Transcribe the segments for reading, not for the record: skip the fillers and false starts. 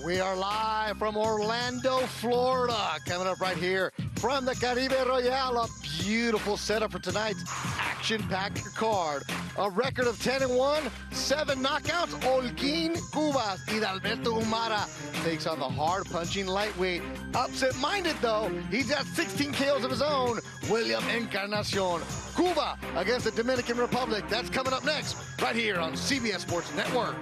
We are live from Orlando, Florida. Coming up right here from the Caribe Royale. A beautiful setup for tonight's action-packed card. A record of 10-1, 7 knockouts. Holguín Cuba's Idalberto Umara takes on the hard-punching lightweight. Upset-minded, though. He's got 16 KOs of his own. William Encarnacion. Cuba against the Dominican Republic. That's coming up next right here on CBS Sports Network.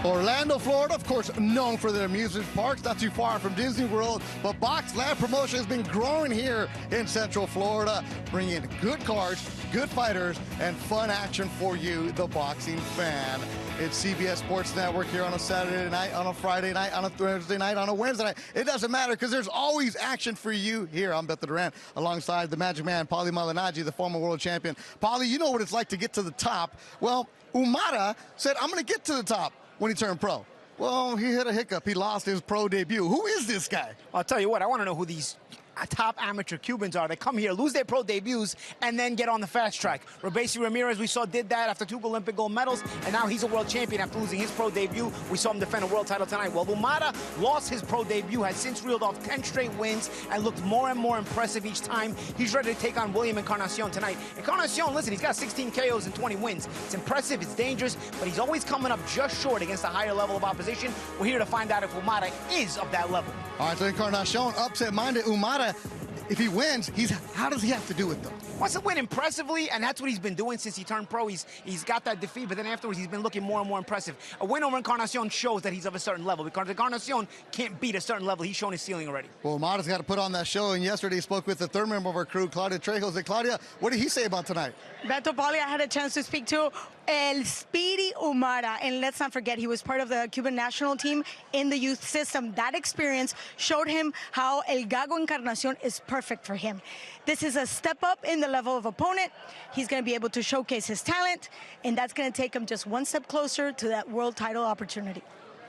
Orlando, Florida, of course, known for their amusement parks, not too far from Disney World, but Boxlab promotion has been growing here in Central Florida, bringing good cards, good fighters, and fun action for you, the boxing fan. It's CBS Sports Network here on a Saturday night, on a Friday night, on a Thursday night, on a Wednesday night. It doesn't matter because there's always action for you here. I'm Beto Duran, alongside the Magic Man, Paulie Malignaggi, the former world champion. Paulie, you know what it's like to get to the top. Well, Umara said, I'm going to get to the top when he turned pro. Well, he hit a hiccup. He lost his pro debut. Who is this guy? I'll tell you what, I want to know who these top amateur Cubans are. They come here, lose their pro debuts, and then get on the fast track. Robesi Ramirez, we saw, did that after 2 Olympic gold medals, and now he's a world champion after losing his pro debut. We saw him defend a world title tonight. Well, Umara lost his pro debut, has since reeled off 10 straight wins, and looked more and more impressive each time. He's ready to take on William Encarnacion tonight. Encarnacion, listen, he's got 16 KOs and 20 wins. It's impressive, it's dangerous, but he's always coming up just short against a higher level of opposition. We're here to find out if Umara is of that level. All right, so Encarnacion, upset-minded. Umara, if he wins, how does he have to do it, though? Wants to win impressively, and that's what he's been doing since he turned pro. He's got that defeat, but then afterwards he's been looking more and more impressive. A win over Encarnacion shows that he's of a certain level, because Encarnacion can't beat a certain level. He's shown his ceiling already. Well, Umara's got to put on that show, and yesterday he spoke with the third member of our crew, Claudia Trejos. And Claudia, what did he say about tonight? Beto, Paulie, I had a chance to speak to El Speedy Umara, and let's not forget he was part of the Cuban national team in the youth system. That experience showed him how El Gago Encarnacion is perfect for him. This is a step up in the level of opponent. He's going to be able to showcase his talent, and that's going to take him just one step closer to that world title opportunity.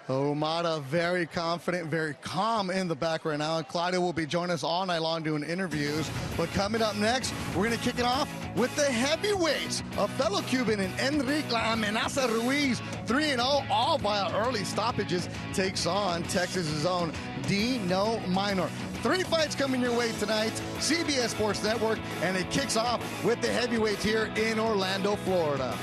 Umara very confident, very calm in the back right now. And Claudia will be joining us all night long doing interviews. But coming up next, we're going to kick it off with the heavyweights. A fellow Cuban in Enrique La Amenaza Ruiz, 3-0, all via early stoppages, takes on Texas's own Dino Minor. 3 fights coming your way tonight, CBS Sports Network, and it kicks off with the heavyweights here in Orlando, Florida.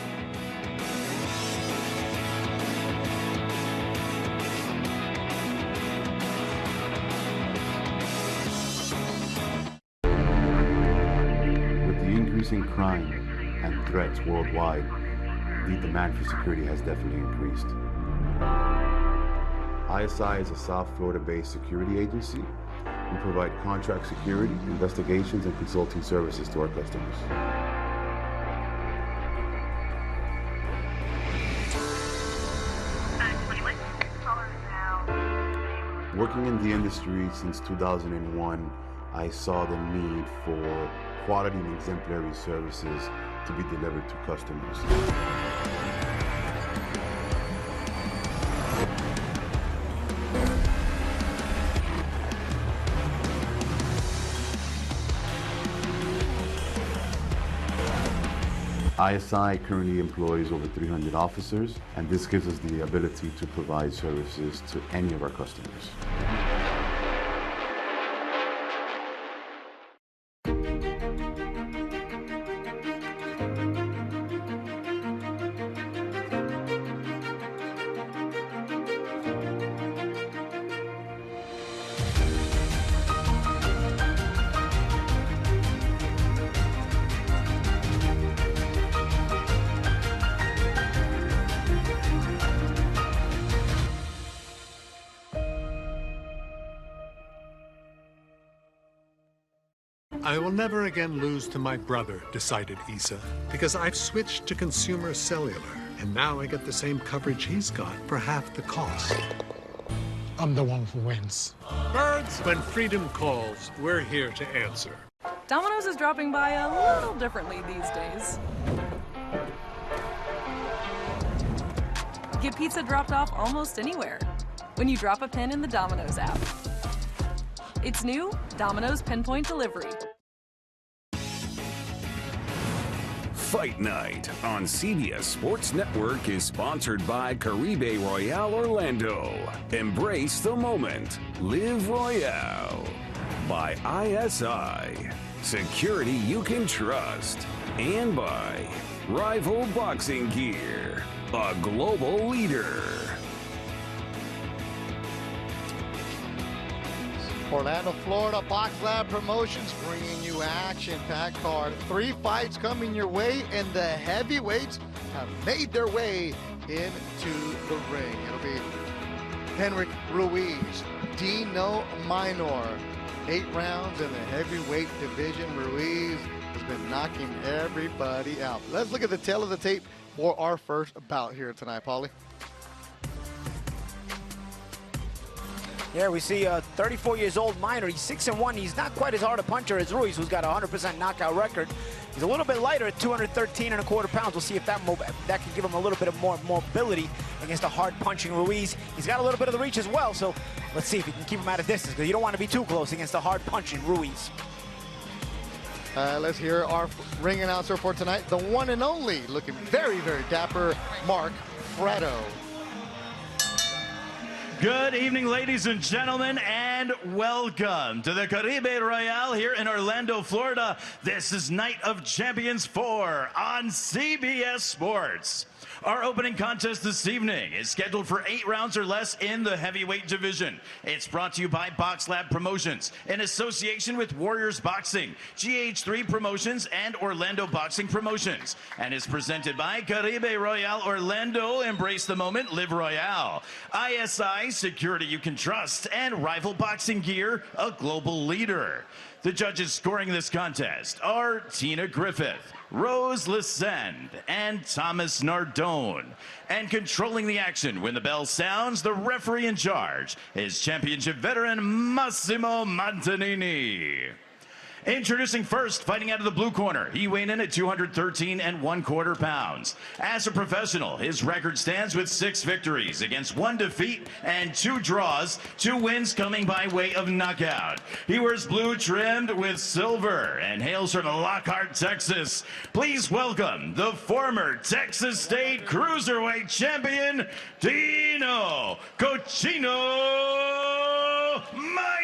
Increasing crime and threats worldwide, the demand for security has definitely increased. ISI is a South Florida-based security agency. We provide contract security, investigations, and consulting services to our customers. Working in the industry since 2001, I saw the need for quality and exemplary services to be delivered to customers. ISI currently employs over 300 officers, and this gives us the ability to provide services to any of our customers. I will never again lose to my brother, decided Issa, because I've switched to consumer cellular, and now I get the same coverage he's got for half the cost. I'm the one who wins. Birds, when freedom calls, we're here to answer. Domino's is dropping by a little differently these days. get pizza dropped off almost anywhere when you drop a pin in the Domino's app. It's new Domino's Pinpoint Delivery. Fight Night on CBS Sports Network is sponsored by Caribe Royale Orlando. Embrace the moment. Live Royale. By ISI. Security you can trust. And by Rival Boxing Gear. A global leader. Orlando, Florida, Boxlab Promotions bringing you action-packed card. 3 fights coming your way, and the heavyweights have made their way into the ring. It'll be Henrik Ruiz, Dino Minor. 8 rounds in the heavyweight division. Ruiz has been knocking everybody out. Let's look at the tail of the tape for our first bout here tonight, Paulie. Yeah, we see 34 years old Minor. He's 6-1. He's not quite as hard a puncher as Ruiz, who's got a 100% knockout record. He's a little bit lighter at 213.25 pounds. We'll see if that can give him a little bit of more mobility against a hard punching Ruiz. He's got a little bit of the reach as well, so let's see if he can keep him at a distance, because you don't want to be too close against a hard punching Ruiz. Let's hear our ring announcer for tonight, the one and only, looking very, very dapper, Mark Fretto. Good evening, ladies and gentlemen, and welcome to the Caribe Royale here in Orlando, Florida. This is Night of Champions 4 on CBS Sports. Our opening contest this evening is scheduled for 8 rounds or less in the heavyweight division. It's brought to you by Boxlab Promotions in association with Warriors Boxing, GH3 Promotions, and Orlando Boxing Promotions, and is presented by Caribe Royale Orlando. Embrace the moment, live Royale. ISI, security you can trust, and Rival Boxing Gear, a global leader. The judges scoring this contest are Tina Griffith, Rose Lescend, and Thomas Nardone. And controlling the action when the bell sounds, the referee in charge is championship veteran Massimo Montanini. Introducing first, fighting out of the blue corner, he weighed in at 213.25 pounds. As a professional, his record stands with 6 victories against 1 defeat and 2 draws, 2 wins coming by way of knockout. He wears blue trimmed with silver and hails from Lockhart, Texas. Please welcome the former Texas State Cruiserweight Champion, Dino Cochino Minor.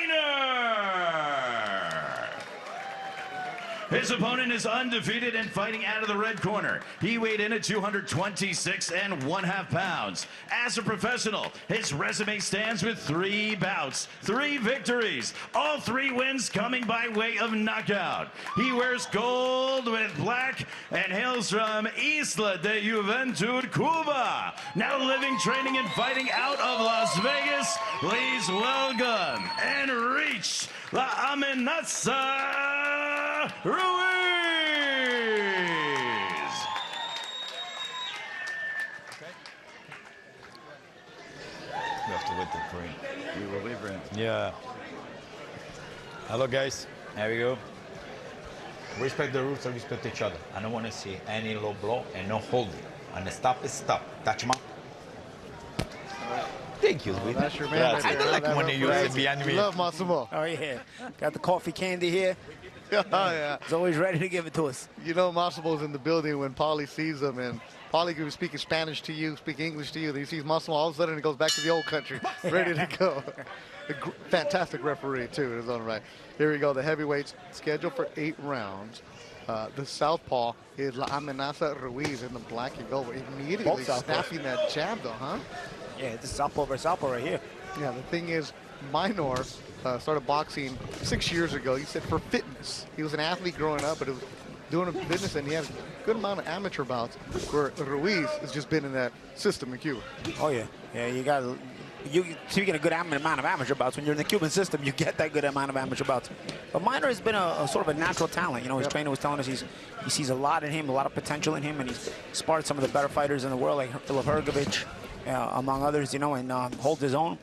His opponent is undefeated and fighting out of the red corner. He weighed in at 226.5 pounds. As a professional, his resume stands with 3 bouts, 3 victories, all 3 wins coming by way of knockout. He wears gold with black and hails from Isla de Juventud, Cuba. Now living, training, and fighting out of Las Vegas. Please welcome and reach La Amenaza Ruiz. We have to wait the frame. We will wait for him. Yeah. Hello, guys. There we go. Respect the rules and respect each other. I don't want to see any low blow and no holding. And the stop is stop. Touch him up. Thank you, sweetie. That's your man. I don't like when you use it behind me. Love Massimo. Oh, yeah. Got the coffee candy here. Oh, yeah. He's always ready to give it to us. You know Massimo's in the building when Paulie sees him, and Paulie could be speaking Spanish to you, speak English to you. Then he sees Massimo, all of a sudden he goes back to the old country, ready to go. A fantastic referee, too, in his own right. Here we go, the heavyweights scheduled for 8 rounds. The southpaw is La Amenaza Ruiz in the black and gold. Immediately snapping that jab, though, huh? Yeah, this is southpaw versus southpaw right here. Yeah, the thing is, Minor started boxing 6 years ago. He said for fitness. He was an athlete growing up, but it was doing business, and he had a good amount of amateur bouts, where Ruiz has just been in that system in Cuba. Oh, yeah. Yeah, you got you get a good amount of amateur bouts. When you're in the Cuban system, you get that good amount of amateur bouts. But Minor has been a sort of a natural talent. You know, his trainer was telling us he sees a lot in him, a lot of potential in him, and he's sparred some of the better fighters in the world, like Filip Hrgovic, among others, you know, and holds his own.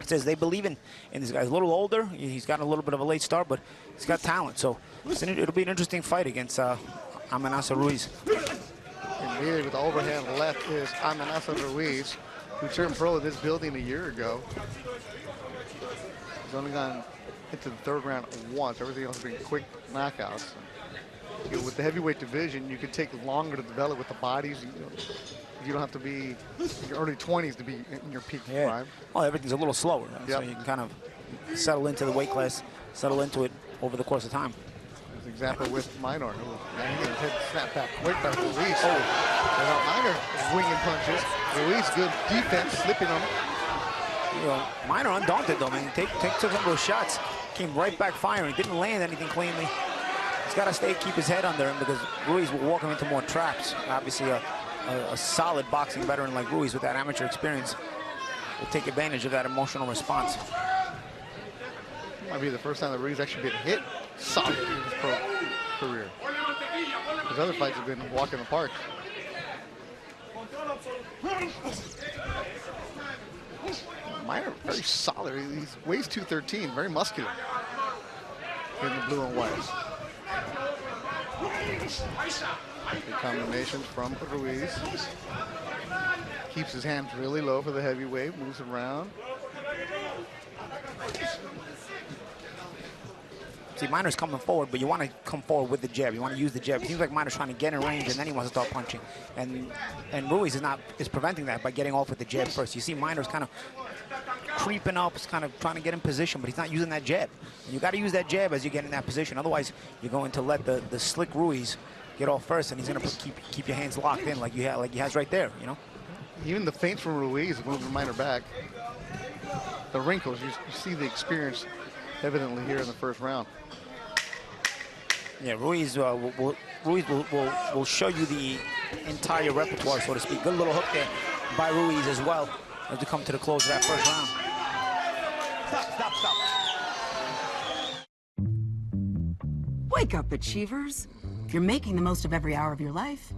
He says they believe in this guy. He's a little older. He's got a little bit of a late start, but he's got talent. So it'll be an interesting fight against Amenaza Ruiz. Immediately with the overhand left is Amenaza Ruiz. who turned pro in this building a year ago. He's only gone into the third round once. Everything else has been quick knockouts. You know, with the heavyweight division, you can take longer to develop with the bodies. You don't have to be in your early 20s to be in your peak prime. Well, everything's a little slower, so you can kind of settle into the weight class, settle into it over the course of time. There's an example with Minor. His head snapped back quick by Ruiz. Minor winging punches. Ruiz, good defense, slipping him. You know, Minor undaunted though, man. Took some of those shots, came right back firing, didn't land anything cleanly. He's got to keep his head under him because Ruiz will walk him into more traps. Obviously, a solid boxing veteran like Ruiz with that amateur experience will take advantage of that emotional response. Might be the first time that Ruiz actually been hit solid in his pro career. His other fights have been walking the park. Minor, very solid. He weighs 213, very muscular in the blue and white. Good combinations from Ruiz. Keeps his hands really low for the heavyweight, moves around. See, Minor's coming forward, but you want to come forward with the jab. You want to use the jab. It seems like Minor's trying to get in range, and then he wants to start punching. And Ruiz is preventing that by getting off with the jab first. You see Minor's kind of creeping up, is kind of trying to get in position, but he's not using that jab. And you got to use that jab as you get in that position. Otherwise, you're going to let the slick Ruiz get off first, and he's going to keep your hands locked in like he has right there. You know. Even the feints from Ruiz moving Minor back. The wrinkles, you see the experience evidently here in the first round. Yeah, Ruiz will show you the entire repertoire, so to speak. Good little hook there by Ruiz as well as we come to the close of that first round. Stop. Wake up, Achievers. You're making the most of every hour of your life,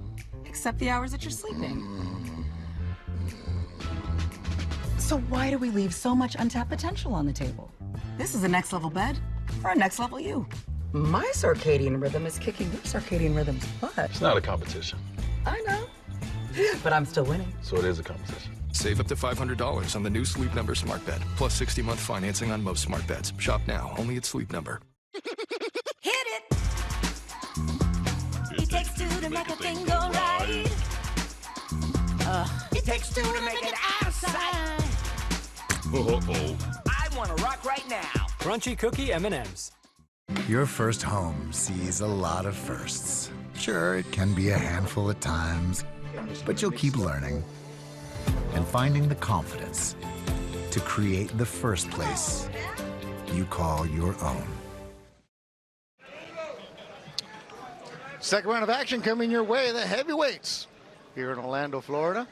except the hours that you're sleeping. So why do we leave so much untapped potential on the table? This is a next level bed for a next level you. My circadian rhythm is kicking your circadian rhythm's butt. It's not a competition. I know, but I'm still winning. So it is a competition. Save up to $500 on the new Sleep Number smart bed, plus 60-month financing on most smart beds. Shop now, only at Sleep Number. Hit it! It takes two to make a thing go right. It takes two to make it outside. I want to rock right now. Crunchy Cookie M&M's. Your first home sees a lot of firsts. Sure, it can be a handful at times, but you'll keep learning and finding the confidence to create the first place you call your own. Second round of action coming your way, the heavyweights here in Orlando, Florida.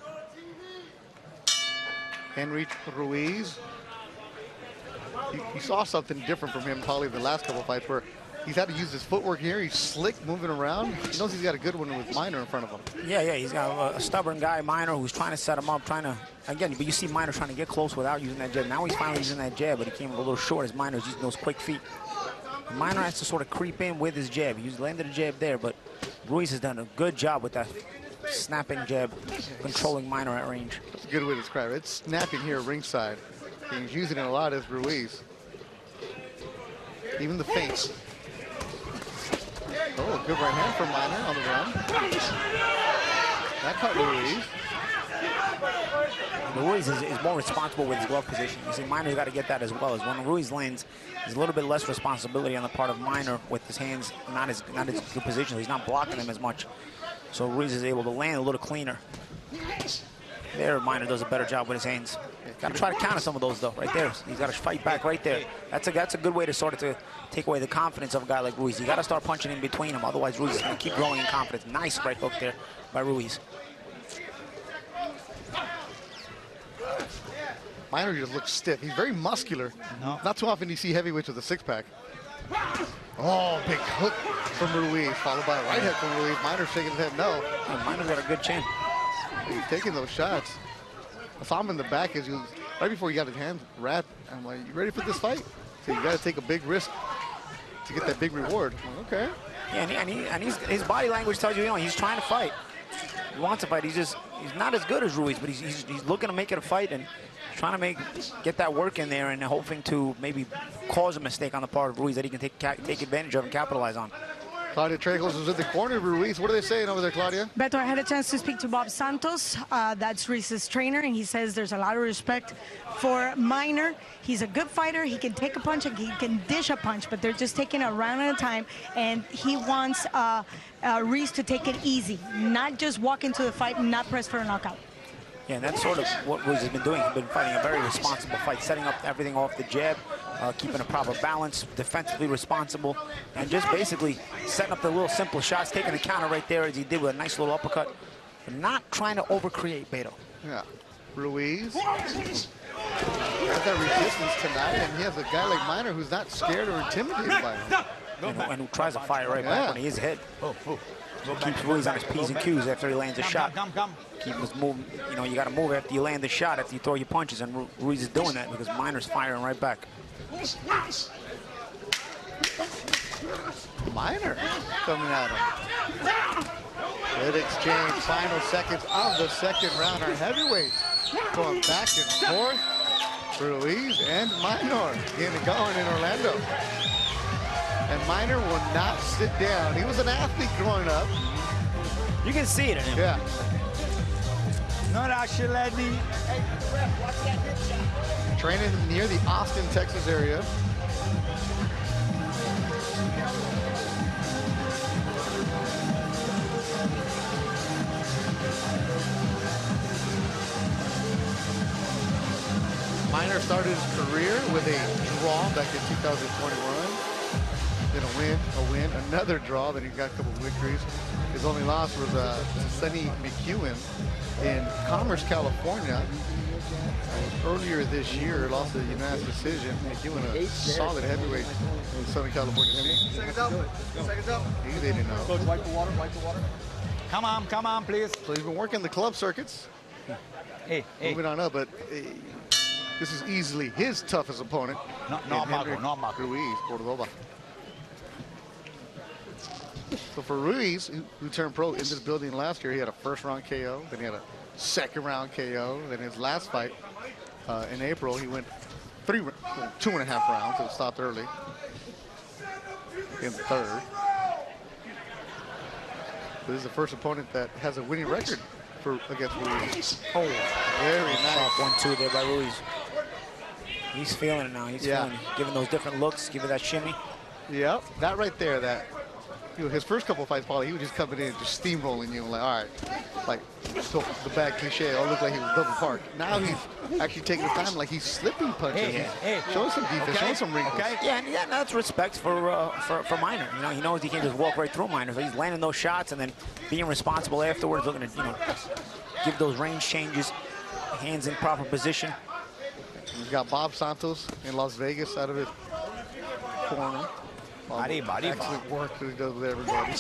Henry Ruiz. You saw something different from him probably the last couple of fights where he's had to use his footwork here. He's slick, moving around. He knows he's got a good one with Minor in front of him. Yeah, he's got a stubborn guy, Minor, who's trying to set him up, but you see Minor trying to get close without using that jab. Now he's finally using that jab, but he came a little short as Minor's using those quick feet. Minor has to sort of creep in with his jab. He landed a jab there, but Ruiz has done a good job with that snapping jab, controlling Minor at range. That's a good way to describe it. It's snapping here ringside. He's using it a lot as Ruiz. Even the feints. Oh, good right hand from Minor on the run. That caught Ruiz. Ruiz is more responsible with his glove position. You see, Minor's got to get that as well. As when Ruiz lands, there's a little bit less responsibility on the part of Minor with his hands not as good position. He's not blocking them as much. So Ruiz is able to land a little cleaner. There, Minor does a better job with his hands. Got to try to counter some of those, though, right there. He's got to fight back right there. That's a good way to sort of to take away the confidence of a guy like Ruiz. You got to start punching in between them, otherwise Ruiz is going to keep growing in confidence. Nice right hook there by Ruiz. Minor just looks stiff. He's very muscular. No. Not too often you see heavyweights with a six-pack. Oh, big hook from Ruiz, followed by a right hook from Ruiz. Minor's shaking his head no. Minor's got a good chin. He's taking those shots. I saw him in the back as he was, right before he got his hands wrapped. I'm like, you ready for this fight? So you got to take a big risk to get that big reward. I'm like, okay. Yeah, and his body language tells you, he's trying to fight. He wants a fight. He's not as good as Ruiz, but he's looking to make it a fight and trying to get that work in there and hoping to maybe cause a mistake on the part of Ruiz that he can take advantage of and capitalize on. Claudia Trejos is in the corner of Ruiz. What are they saying over there, Claudia? Beto, I had a chance to speak to Bob Santos. That's Ruiz's trainer, and he says there's a lot of respect for Minor. He's a good fighter. He can take a punch and he can dish a punch, but they're just taking a round at a time, and he wants Ruiz to take it easy, not just walk into the fight and not press for a knockout. Yeah, and that's sort of what Ruiz has been doing. He's been fighting a very responsible fight, setting up everything off the jab, keeping a proper balance, defensively responsible, and just basically setting up the little simple shots, taking the counter right there as he did with a nice little uppercut, but not trying to overcreate, Beto. Yeah, Ruiz has that resistance tonight, and he has a guy like Minor who's not scared or intimidated by him. And who tries to fire right back when he is hit. Keeps Ruiz on his P's and Q's after he lands a shot. Keep his moving. You know, you got to move after you land the shot, after you throw your punches, and Ruiz is doing that because Minor's firing right back. Minor coming at him. Good exchange. Final seconds of the second round. Our heavyweights going back and forth. Ruiz and Minor getting it going in Orlando. And Minor will not sit down. He was an athlete growing up. You can see it in him. Yeah. Not actually. Training near the Austin, Texas area. Minor started his career with a draw back in 2021. Then a win, another draw. Then he got a couple of victories. His only loss was Sonny McEwen in Commerce, California. Earlier this year, lost a unanimous decision. McEwen, a solid heavyweight in Southern California. Seconds up. Seconds up. They didn't know. Coach, wipe the water. Wipe the water. Come on, please. So he's been working the club circuits. Hey. Moving on up, but this is easily his toughest opponent. No, Marco. Ruiz, Cordoba. So for Ruiz, who turned pro in this building last year, he had a first-round KO, then he had a second-round KO. Then his last fight in April, he went 2.5 rounds, so it stopped early in the third. This is the first opponent that has a winning record against Ruiz. Oh, very nice. 1-2 there by Ruiz. He's feeling it now. He's feeling it. Giving those different looks, giving that shimmy. Yep, that right there, his first couple of fights, Paulie, he was just coming in and just steamrolling you, like, all right, like so the bad cliche, it looked like he was double parked. Now he's actually taking his time, like he's slipping punches. Showing some defense, showing some wrinkles. Yeah, and that's respect for Minor. You know, he knows he can't just walk right through Minor, so he's landing those shots and then being responsible afterwards, looking to give those range changes, hands in proper position. He's got Bob Santos in Las Vegas out of his corner. Excellent work that he does with everybody.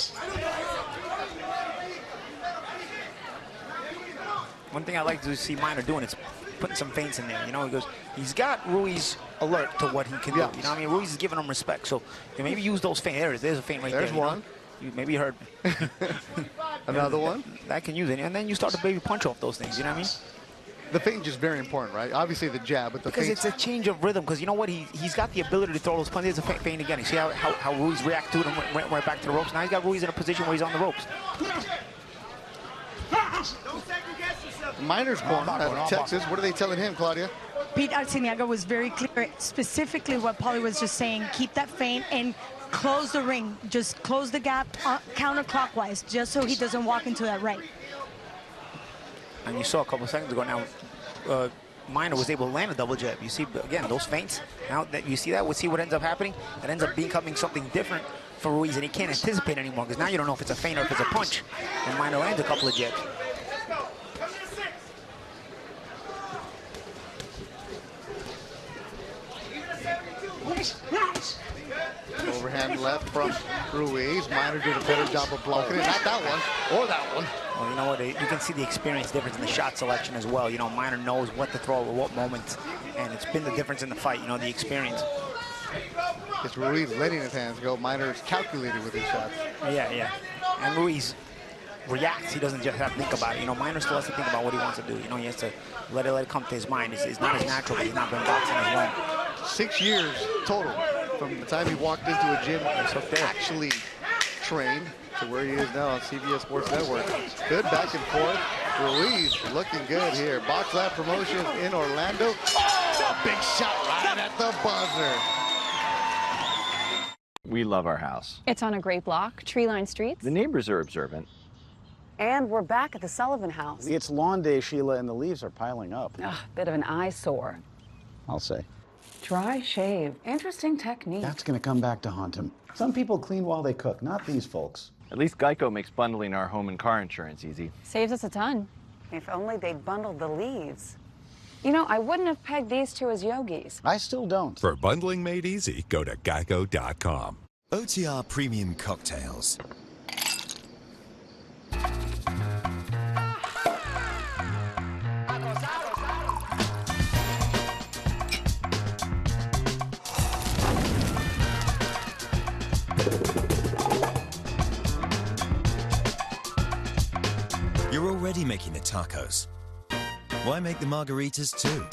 One thing I like to see Minor doing is putting some feints in there. You know, he's got Ruiz alert to what he can do. You know what I mean? Ruiz is giving him respect. So maybe use those feints. There's a feint right there. There's one. Maybe you heard me. Another one. That can use it. And then you start to baby punch off those things. You know what I mean? The feint is very important, right? Obviously the jab, but the because feint. It's a change of rhythm. Because you know what? He's got the ability to throw those punches. There's a feint again. You see how Ruiz reacted to it and went right back to the ropes. Now he's got Ruiz in a position where he's on the ropes. Minor's corner out of Texas. What are they telling him, Claudia? Pete Arciniaga was very clear, specifically what Paulie was just saying. Keep that feint and close the ring. Just close the gap counterclockwise, just so he doesn't walk into that right. And you saw a couple of seconds ago now, Minor was able to land a double jab. You see, again, those feints. Now that you see that, we'll see what ends up happening. It ends up becoming something different for Ruiz, and he can't anticipate anymore because now you don't know if it's a feint or if it's a punch. And Minor lands a couple of jabs. Overhand left from Ruiz. Minor did a better job of blocking it. Not that one, or that one. Well, you know what? You can see the experience difference in the shot selection as well. You know, Minor knows what to throw at what moments, and it's been the difference in the fight. You know, the experience. It's Ruiz letting his hands go. Minor is calculated with his shots. Yeah. And Ruiz reacts. He doesn't just have to think about it. You know, Minor still has to think about what he wants to do. You know, he has to let it come to his mind. It's not as natural, but he's not been boxing as long. 6 years total from the time he walked into a gym and actually trained to where he is now on CBS Sports Network. Good back and forth. Ruiz looking good here. Boxlab Promotions in Orlando. Oh, a big shot right at the buzzer. We love our house. It's on a great block, tree-lined streets. The neighbors are observant. And we're back at the Sullivan house. It's lawn day, Sheila, and the leaves are piling up. Ugh, bit of an eyesore. I'll say. Dry shave. Interesting technique. That's going to come back to haunt him. Some people clean while they cook, not these folks. At least Geico makes bundling our home and car insurance easy. Saves us a ton. If only they'd bundled the leaves. You know, I wouldn't have pegged these two as yogis. I still don't. For bundling made easy, go to geico.com. OTR Premium Cocktails. You're already making the tacos. Why make the margaritas too?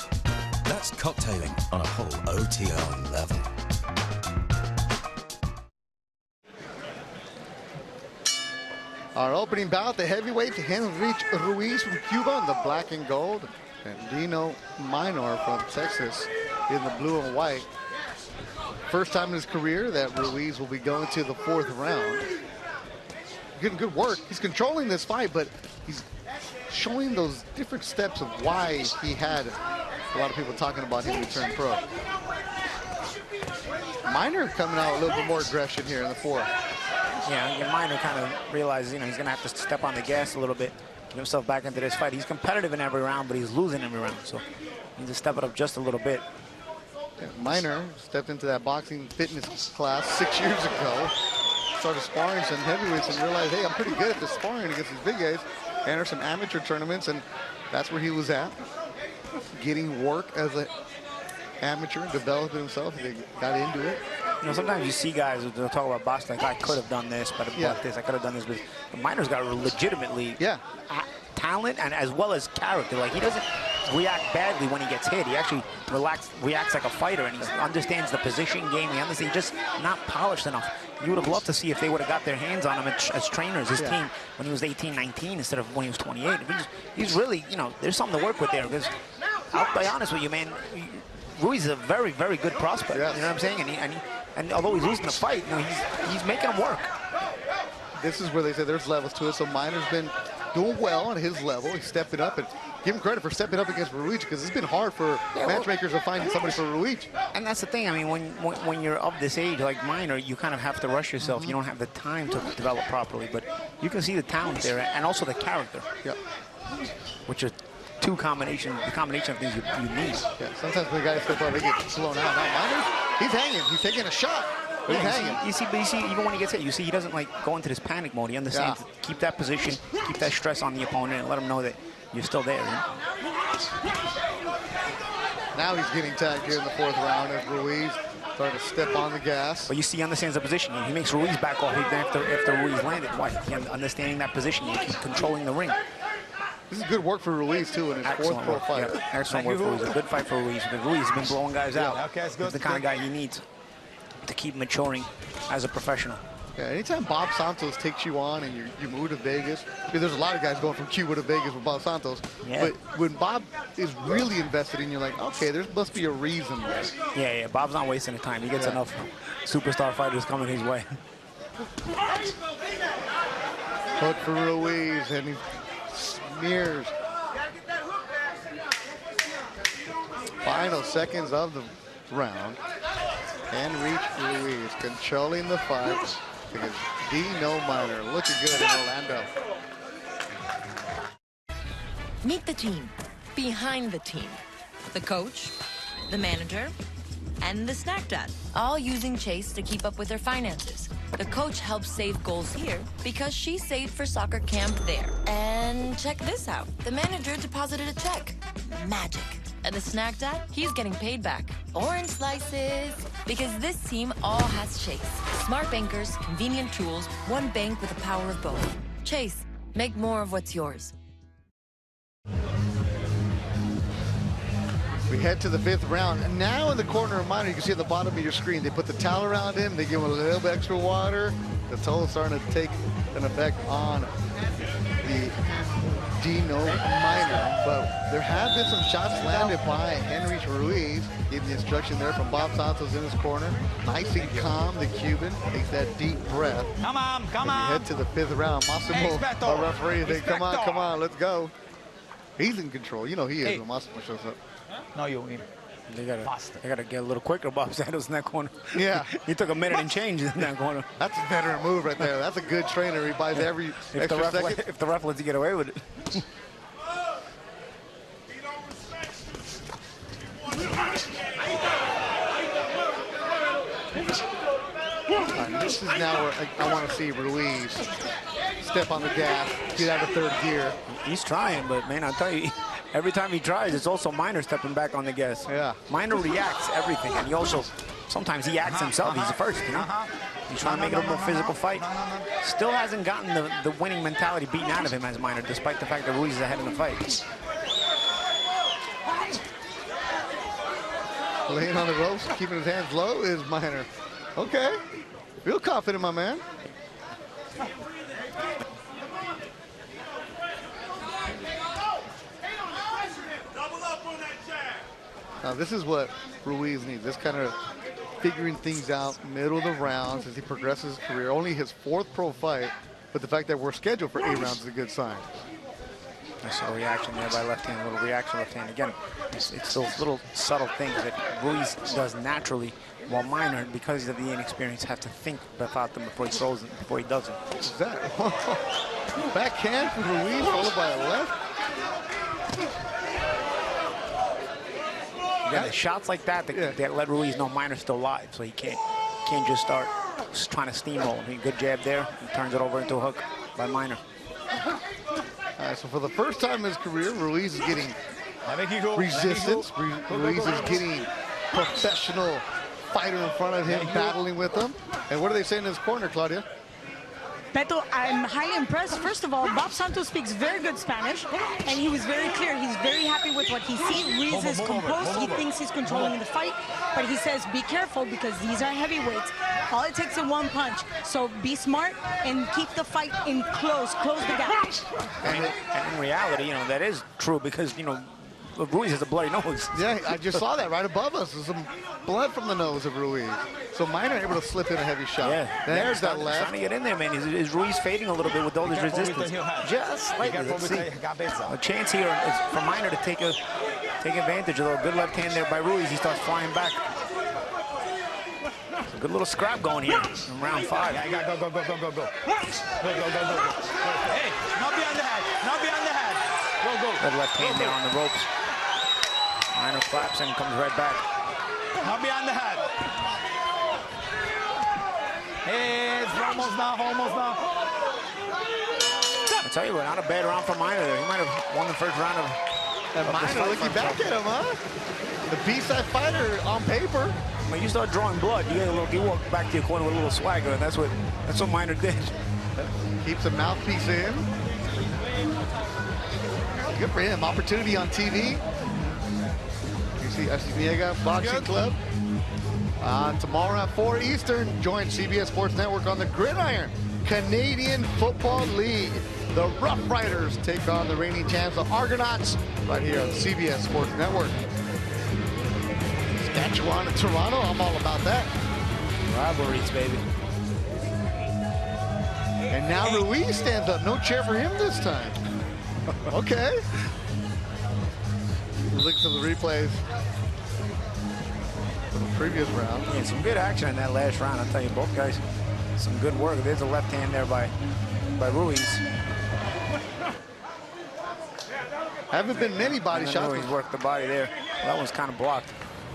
That's cocktailing on a whole OTR level. Our opening bout, the heavyweight Henrich Ruiz from Cuba in the black and gold, and Dino Minor from Texas in the blue and white. First time in his career that Ruiz will be going to the 4th round. Getting good work. He's controlling this fight, but he's showing those different steps of why he had a lot of people talking about him to turn pro. Minor coming out a little bit more aggression here in the 4th. Yeah, Minor kind of realizes, you know, he's going to have to step on the gas a little bit, get himself back into this fight. He's competitive in every round, but he's losing every round, so he needs to step it up just a little bit. Yeah, Minor stepped into that boxing fitness class 6 years ago, started sparring some heavyweights and realized, hey, I'm pretty good at this sparring against these big guys. Entered some amateur tournaments, and that's where he was at, getting work as an amateur, developing himself. They got into it. You know, sometimes you see guys who talk about boxing like, I could have done this, but Yeah. this, I could have done this. But the Minor's got legitimately talent and as well as character. Like, he doesn't react badly when he gets hit. He actually reacts like a fighter, and he understands the position game. He understands, just not polished enough. You would have loved to see if they would have got their hands on him as trainers, his team, when he was 18, 19, instead of when he was 28. He's really, you know, there's something to work with there, because I'll be honest with you, man, Ruiz is a very, very good prospect. Yes. You know what I'm saying? And although he's losing the fight, you know, he's making him work. This is where they say there's levels to it. So Minor's been doing well on his level. He's stepping up, and give him credit for stepping up against Ruiz, because it's been hard for matchmakers to find somebody for Ruiz. And that's the thing. I mean, when you're of this age, like Minor, you kind of have to rush yourself. You don't have the time to develop properly. But you can see the talent there, and also the character. Yeah. Which are the combination of things you need. Yeah, sometimes when guys step up, they get blown out. Now Minor, he's hanging. He's taking a shot. He's hanging. You see, even when he gets hit, you see he doesn't like go into this panic mode. He understands, keep that position, keep that stress on the opponent, and let him know that you're still there. You know? Now he's getting tagged here in the 4th round as Ruiz starting to step on the gas. But you see, he understands the position. He makes Ruiz back off even after Ruiz landed. Why? He understanding that position, you keep controlling the ring. This is good work for Ruiz, too, in his 4th pro fight. Yeah, excellent work for Ruiz. A good fight for Ruiz. Because Ruiz has been blowing guys out. He's the kind of guy you need to keep maturing as a professional. Yeah, anytime Bob Santos takes you on and you move to Vegas, I mean, there's a lot of guys going from Cuba to Vegas with Bob Santos. Yeah. But when Bob is really invested in you, like, okay, there must be a reason there. Yeah, Bob's not wasting his time. He gets enough superstar fighters coming his way. Hook for Ruiz, and he smears. Final seconds of the round. Henrich Ruiz controlling the fight against Dino Minor. Looking good in Orlando. Meet the team behind the team. The coach, the manager, and the snack dad, all using Chase to keep up with their finances. The coach helps save goals here because she saved for soccer camp there. And check this out. The manager deposited a check. Magic. And the snack dad, he's getting paid back. Orange slices. Because this team all has Chase. Smart bankers, convenient tools, one bank with the power of both. Chase, Make more of what's yours. We head to the 5th round. And now in the corner of Minor, you can see at the bottom of your screen, they put the towel around him. They give him a little bit extra water. The toll is starting to take an effect on the Dino Minor. But there have been some shots landed by Henry Ruiz. Gave the instruction there from Bob Santos in his corner. Nice and calm, the Cuban. Takes that deep breath. Come on, come on. We head to the 5th round. Massimo, our referee, they come on, let's go. He's in control. You know he is when Massimo shows up. No, you win. They gotta get a little quicker, Bob Santos, in that corner. Yeah. He took a minute and change in that corner. That's a veteran move right there. That's a good trainer. He buys every extra second. If the ref lets you get away with it. This is now where I want to see Ruiz step on the gas, get out of 3rd gear. He's trying, but man, I'll tell you, every time he tries, it's also Minor stepping back on the gas. Yeah. Minor reacts everything, and he also, sometimes he acts himself. He's the first, you know? He's trying to make it a more physical fight. Still hasn't gotten the winning mentality beaten out of him as Minor, despite the fact that Ruiz is ahead in the fight. Laying on the ropes, keeping his hands low is Minor. Okay. Real confident, my man. Now this is what Ruiz needs. This kind of figuring things out middle of the rounds as he progresses his career. Only his 4th pro fight, but the fact that we're scheduled for 8 rounds is a good sign. I saw a reaction there by left hand, a little reaction left hand. Again, it's those little subtle things that Ruiz does naturally, while Minor, because of the inexperience, have to think about them before he throws them, before he does them. What's that? Backhand from Ruiz, followed by a left. Yeah, shots like that that let Ruiz know Minor's still alive, so he can't just start trying to steamroll. I mean, good jab there. He turns it over into a hook by Minor. All right, so for the first time in his career, Ruiz is getting resistance. Ruiz is getting professional fighter in front of him, battling with him. And what do they say in his corner, Claudia? Beto, I'm highly impressed. First of all, Bob Santos speaks very good Spanish, and he was very clear. He's very happy with what he sees. Ruiz is composed. He thinks he's controlling the fight, but he says, be careful because these are heavyweights. All it takes is one punch. So be smart and keep the fight in close the gap. And in reality, you know, that is true because, you know, Ruiz has a bloody nose. Yeah, I just saw that right above us. There's some blood from the nose of Ruiz. So Minor able to slip in a heavy shot. Yeah, there's that left. Trying to get in there, man. Is Ruiz fading a little bit with all his resistance? Just slightly. Let's see. A chance here is for Minor to take advantage of a good left hand there by Ruiz. He starts flying back. A good little scrap going here in round 5. Yeah, go. Go. Hey, not behind the head. Not behind the head. Go. Good left hand there on the ropes. Minor flaps and comes right back. Not behind the head. Hey, it's almost now. I tell you what, not a bad round for Minor there. He might have won the first round of Minor looking back at him, huh? The B-side fighter on paper. When you start drawing blood, you walk back to your corner with a little swagger, and that's what Minor did. Keeps the mouthpiece in. Good for him. Opportunity on TV. You see Asiniega Boxing Club. Tomorrow at 4 Eastern, join CBS Sports Network on the Gridiron Canadian Football League. The Rough Riders take on the reigning champs, the Argonauts, right here on CBS Sports Network. Saskatchewan and Toronto, I'm all about that. Rivalries, baby. And now Ruiz stands up. No chair for him this time. Okay. Look to the replays from the previous round. Yeah, some good action in that last round. I'll tell you, both guys, some good work. There's a left hand there by Ruiz. Haven't been many body shots. Ruiz worked the body there. That one's kind of blocked.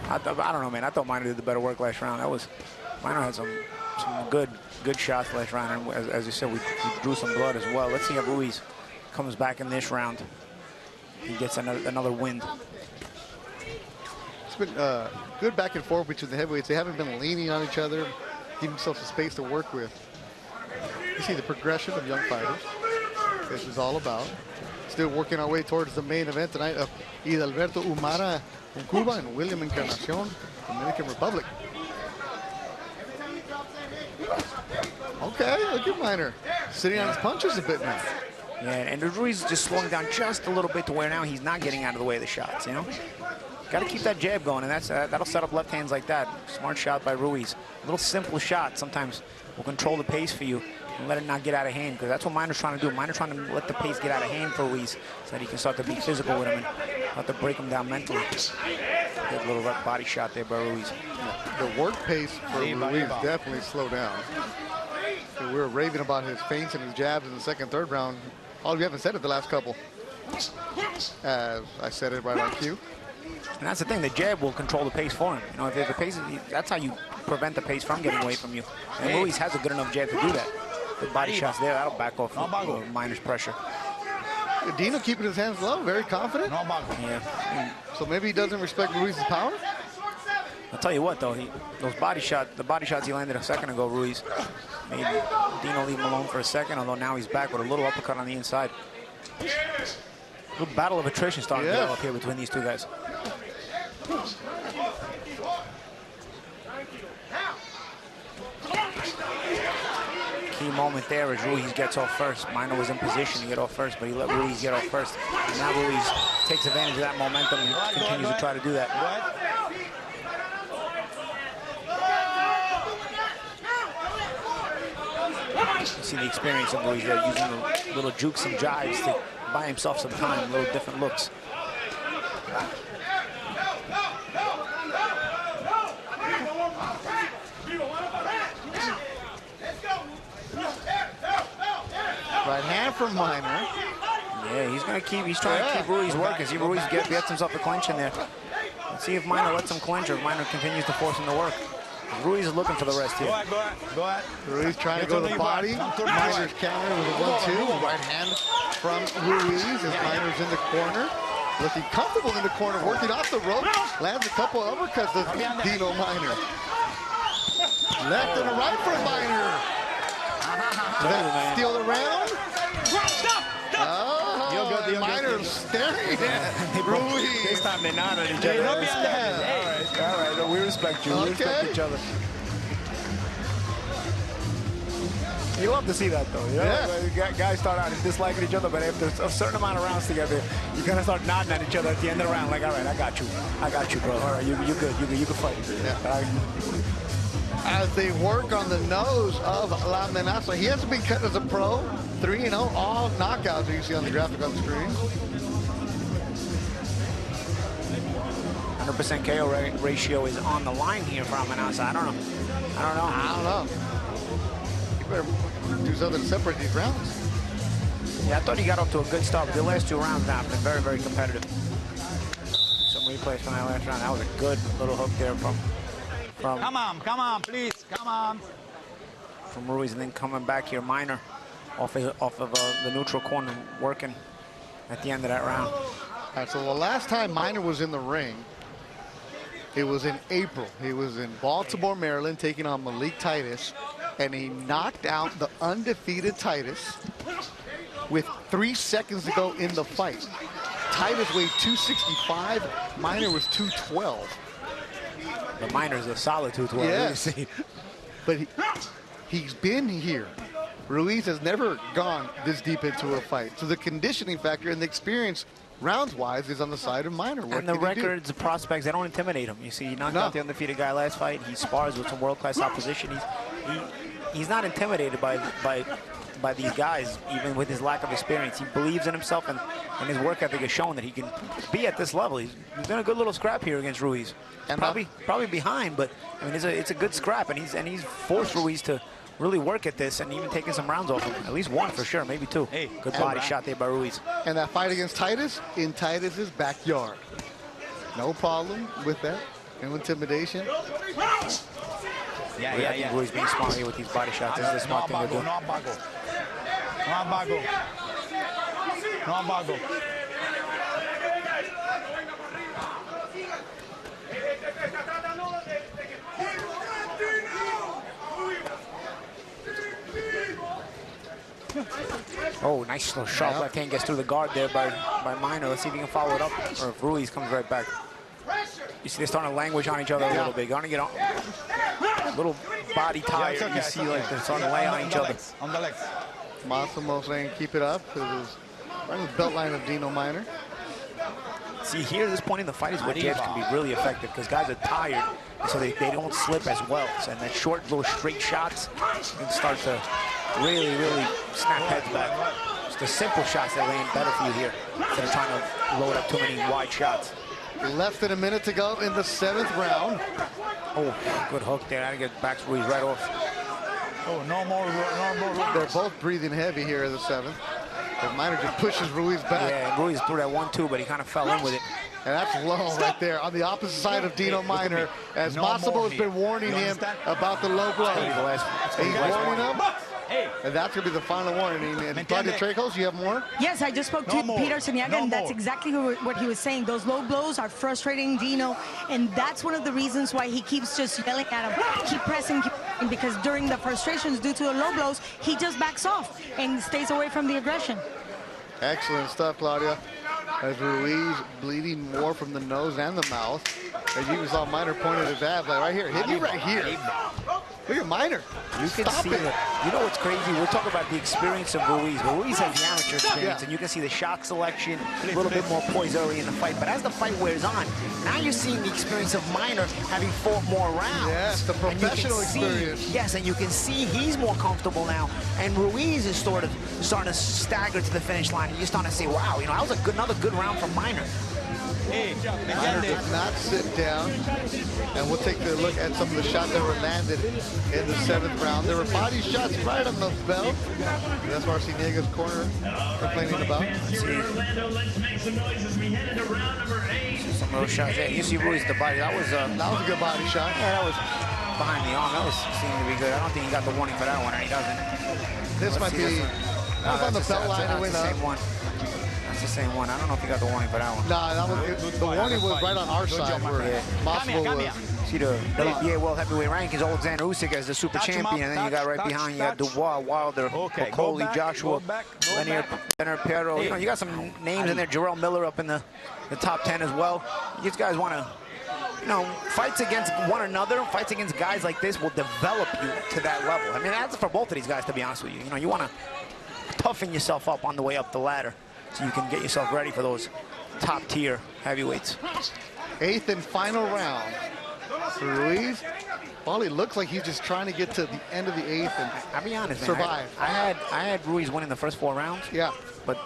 I don't know, man. I thought Minor did the better work last round. Minor had some good shots last round. And as you said, we drew some blood as well. Let's see if Ruiz comes back in this round. He gets another win. It's been good back and forth between the heavyweights. They haven't been leaning on each other, giving themselves some space to work with. You see the progression of young fighters. this is all about. Still working our way towards the main event tonight of Idalberto Umara from Cuba and William Encarnacion, Dominican Republic. Okay, look at Minor sitting on his punches a bit now. Yeah, and Ruiz just slowing down just a little bit to where now he's not getting out of the way of the shots, you know? Got to keep that jab going, and that'll set up left hands like that. Smart shot by Ruiz. A little simple shot sometimes will control the pace for you and let it not get out of hand, because that's what Minor's trying to do. Minor's trying to let the pace get out of hand for Ruiz so that he can start to be physical with him and start to break him down mentally. Good little body shot there by Ruiz. The work pace for Ruiz definitely slowed down. So we were raving about his feints and his jabs in the second, third round. All we haven't said it the last couple. As I said it right on cue. And that's the thing, the jab will control the pace for him. You know, if the pace, that's how you prevent the pace from getting away from you. And Ruiz has a good enough jab to do that. Good body shots there, that'll back off Minor's pressure. Dino keeping his hands low, very confident. Yeah. So maybe he doesn't respect Ruiz's power? I'll tell you what, though, the body shots he landed a second ago, Ruiz, made Dino leave him alone for a second, although now he's back with a little uppercut on the inside. Good battle of attrition starting to develop here between these two guys. Key moment there as Ruiz gets off first. Minor was in position to get off first, but he let Ruiz get off first. And now Ruiz takes advantage of that momentum and continues to try to do that. You see the experience of Ruiz there, using little jukes and jives to buy himself some time, little different looks. Right hand from Minor. Yeah, he's trying to keep Ruiz working. See, Ruiz gets himself a clinch in there. Let's see if Minor lets him clinch or if Minor continues to force him to work. Ruiz is looking for the rest here. Go ahead. Ruiz trying to go to the body. Minor's counter with a 1-2. Right hand from Ruiz as Minor's in the corner. Looking comfortable in the corner, working off the rope. Lands a couple of uppercuts to Dino Minor. Left and a right from Minor. Steal the round. Oh, Minor staring at Ruiz. This time they're not at each other. All right, we respect you. We respect each other. You love to see that, though. You know? Guys start out disliking each other, but after a certain amount of rounds together, you kind of start nodding at each other at the end of the round. Like, all right, I got you, bro. All right, you good. You can fight. As they work on the nose of La Amenaza. He hasn't been cut as a pro. 3-0, all knockouts that you see on the graphic on the screen. 100% KO ratio is on the line here for Amenaza. I don't know. You better do something to separate these rounds. Yeah, I thought he got off to a good start, but the last 2 rounds now have been very, very competitive. Some replays from that last round. That was a good little hook there from Come on, please, come on. From Ruiz, and then coming back here, Minor off of the neutral corner, working at the end of that round. All right, so the last time Minor was in the ring, it was in April. He was in Baltimore, Maryland, taking on Malik Titus, and he knocked out the undefeated Titus with 3 seconds to go in the fight. Titus weighed 265, Minor was 212. The Minor's a solid 212. Yes. But he's been here. Ruiz has never gone this deep into a fight. So the conditioning factor and the experience rounds-wise is on the side of Minor. And the records, the prospects, they don't intimidate him. You see, he knocked out the undefeated guy last fight. He spars with some world-class opposition. He's not intimidated by these guys, even with his lack of experience. He believes in himself, and his work ethic has shown that he can be at this level. He's done a good little scrap here against Ruiz. And probably behind, but I mean, it's a good scrap, and he's forced Ruiz to really work at this and even taking some rounds off him. At least 1 for sure, maybe 2. Good body shot there by Ruiz. And that fight against Titus in Titus's backyard. No problem with that. No intimidation. I think Ruiz being smart here with these body shots. This is a smart thing to do. No abago. Oh, nice little sharp left hand gets through the guard there by Minor. Let's see if he can follow it up, or if Ruiz comes right back. You see they're starting to languish on each other a little bit. Going to get on a little body tie. Yeah, okay, you see like they're starting to lay on each other. On the legs. Massimo saying keep it up. It was right in the belt line of Dino Minor. See, here at this point in the fight is where jabs can be really effective because guys are tired, so they don't slip as well. So, and that short, little straight shots can start to really snap heads back. It's the simple shots that land better for you here instead of trying to load up too many wide shots. Less than a minute to go in the 7th round. Oh, good hook there. I get back Ruiz right off. Oh, no more. They're both breathing heavy here in the 7th. But Minor just pushes Ruiz back. Yeah, and Ruiz threw that 1-2, but he kind of fell in with it. And that's low right there on the opposite side of Dino Minor, as Massimo has been warning him about the low blow. He's warning him. And that's going to be the final warning. And Claudia Trejos, you have more? Yes, I just spoke to Peter Siniaga, and that's exactly what he was saying. Those low blows are frustrating Dino, and that's one of the reasons why he keeps just yelling at him, keep pressing, because during the frustrations due to the low blows, he just backs off and stays away from the aggression. Excellent stuff, Claudia. As Ruiz bleeding more from the nose and the mouth. As you saw Minor pointed his abs, like right here, hit me right here. Look at Minor. You can see it. You know what's crazy? We're talking about the experience of Ruiz. But Ruiz has the amateur experience, and you can see the shot selection, a little bit more poise early in the fight. But as the fight wears on, now you're seeing the experience of Minor having fought more rounds. Yes, the professional experience. Yes, and you can see he's more comfortable now. And Ruiz is sort of starting to stagger to the finish line. And you're starting to say, wow, you know, that was another good round for Minor. Minor does not sit down, and we'll take a look at some of the shots that were landed in the 7th round. There were body shots right on the belt. That's Marciniega's corner complaining about. Some of those shots there. You see Ruiz the body. That was a good body shot. Yeah, that was behind the arm. That was seemed to be good. I don't think he got the warning for that one, and he doesn't. This might be. That was on the belt line to win up. Same one. The same one. I don't know if he got the warning for that one. Nah, that was, the warning was right on our side where Massimo was. See the WBA World Heavyweight rankings, Alexander Usyk as the super champion, and then you got right behind you, Dubois, Wilder, Okoli, Joshua, Leonard Piero. You know, you got some names in there. Jarrell Miller up in the top 10 as well. These guys want to, you know, fights against one another, fights against guys like this will develop you to that level. I mean, that's for both of these guys, to be honest with you. You know, you want to toughen yourself up on the way up the ladder, so you can get yourself ready for those top-tier heavyweights. 8th and final round. Ruiz, well, it looks like he's just trying to get to the end of the 8th and I'll be honest, survive. Man, I had Ruiz winning the first 4 rounds. Yeah. But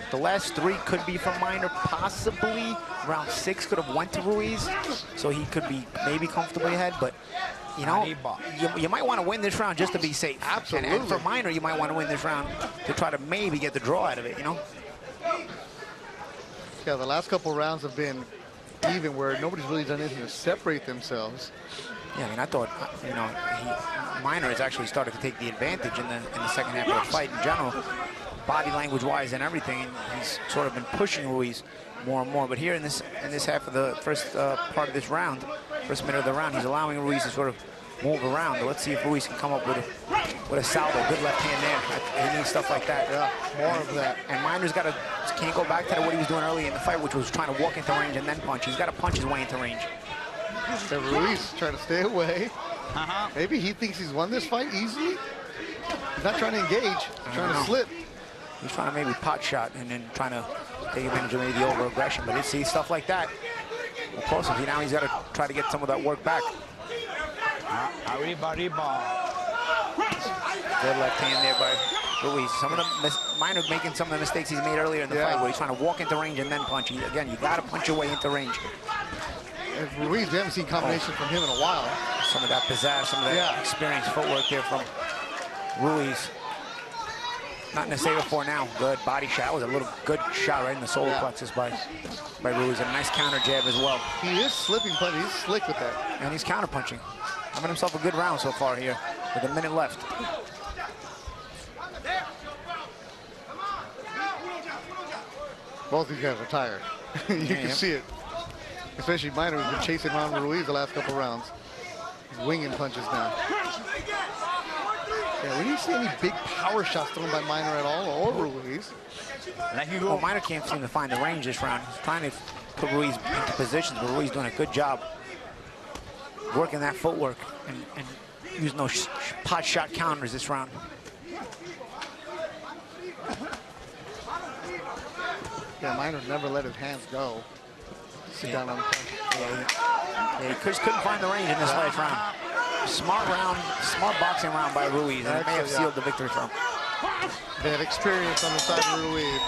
the last 3 could be for Minor. Possibly round 6 could have went to Ruiz, so he could be maybe comfortably ahead. But you know, you might want to win this round just to be safe. Absolutely. And for Minor, you might want to win this round to try to maybe get the draw out of it, you know? Yeah, the last couple rounds have been even where nobody's really done anything to separate themselves. Yeah, I mean, I thought, you know, Minor has actually started to take the advantage in the second half of the fight in general, body language-wise and everything. And he's sort of been pushing Ruiz more and more. But here in this half of the first part of this round, first minute of the round, he's allowing Ruiz to sort of move around. But let's see if Ruiz can come up with a salvo, good left hand there. He needs stuff like that. Yeah, more of that. And Minor's can't go back to what he was doing early in the fight, which was trying to walk into range and then punch. He's got to punch his way into range. So Ruiz trying to stay away. Maybe he thinks he's won this fight easily. He's not trying to engage, he's trying to slip. He's trying to maybe pot shot and then trying to take advantage of maybe the over-aggression. But you see stuff like that. Of course, now he's got to try to get some of that work back. Arriba. Good left hand there by Ruiz. Some of the Minor making some of the mistakes he's made earlier in the fight where he's trying to walk into range and then punch. Again, you got to punch your way into range. And Ruiz, we haven't seen combination from him in a while. Some of that pizzazz, some of that experienced footwork there from Ruiz. Nothing to say before now. Good body shot. That was a little good shot right in the solar plexus by Ruiz. And a nice counter jab as well. He is slipping, but he's slick with that. And he's counter punching. Having himself a good round so far here with a minute left. Both these guys are tired. You can see it. Especially Minor, who's been chasing around Ruiz the last couple rounds. He's winging punches now. Yeah, we didn't see any big power shots thrown by Minor at all, or Ruiz. Well, Minor can't seem to find the range this round. He's trying to put Ruiz into positions, but Ruiz doing a good job working that footwork and using those pot shot counters this round. Yeah, Minor never let his hands go. Sit down on the Yeah, he just couldn't find the range in this last round. Smart round, smart boxing round by Ruiz, and it may have sealed the victory for him. They have experience on the side of Ruiz.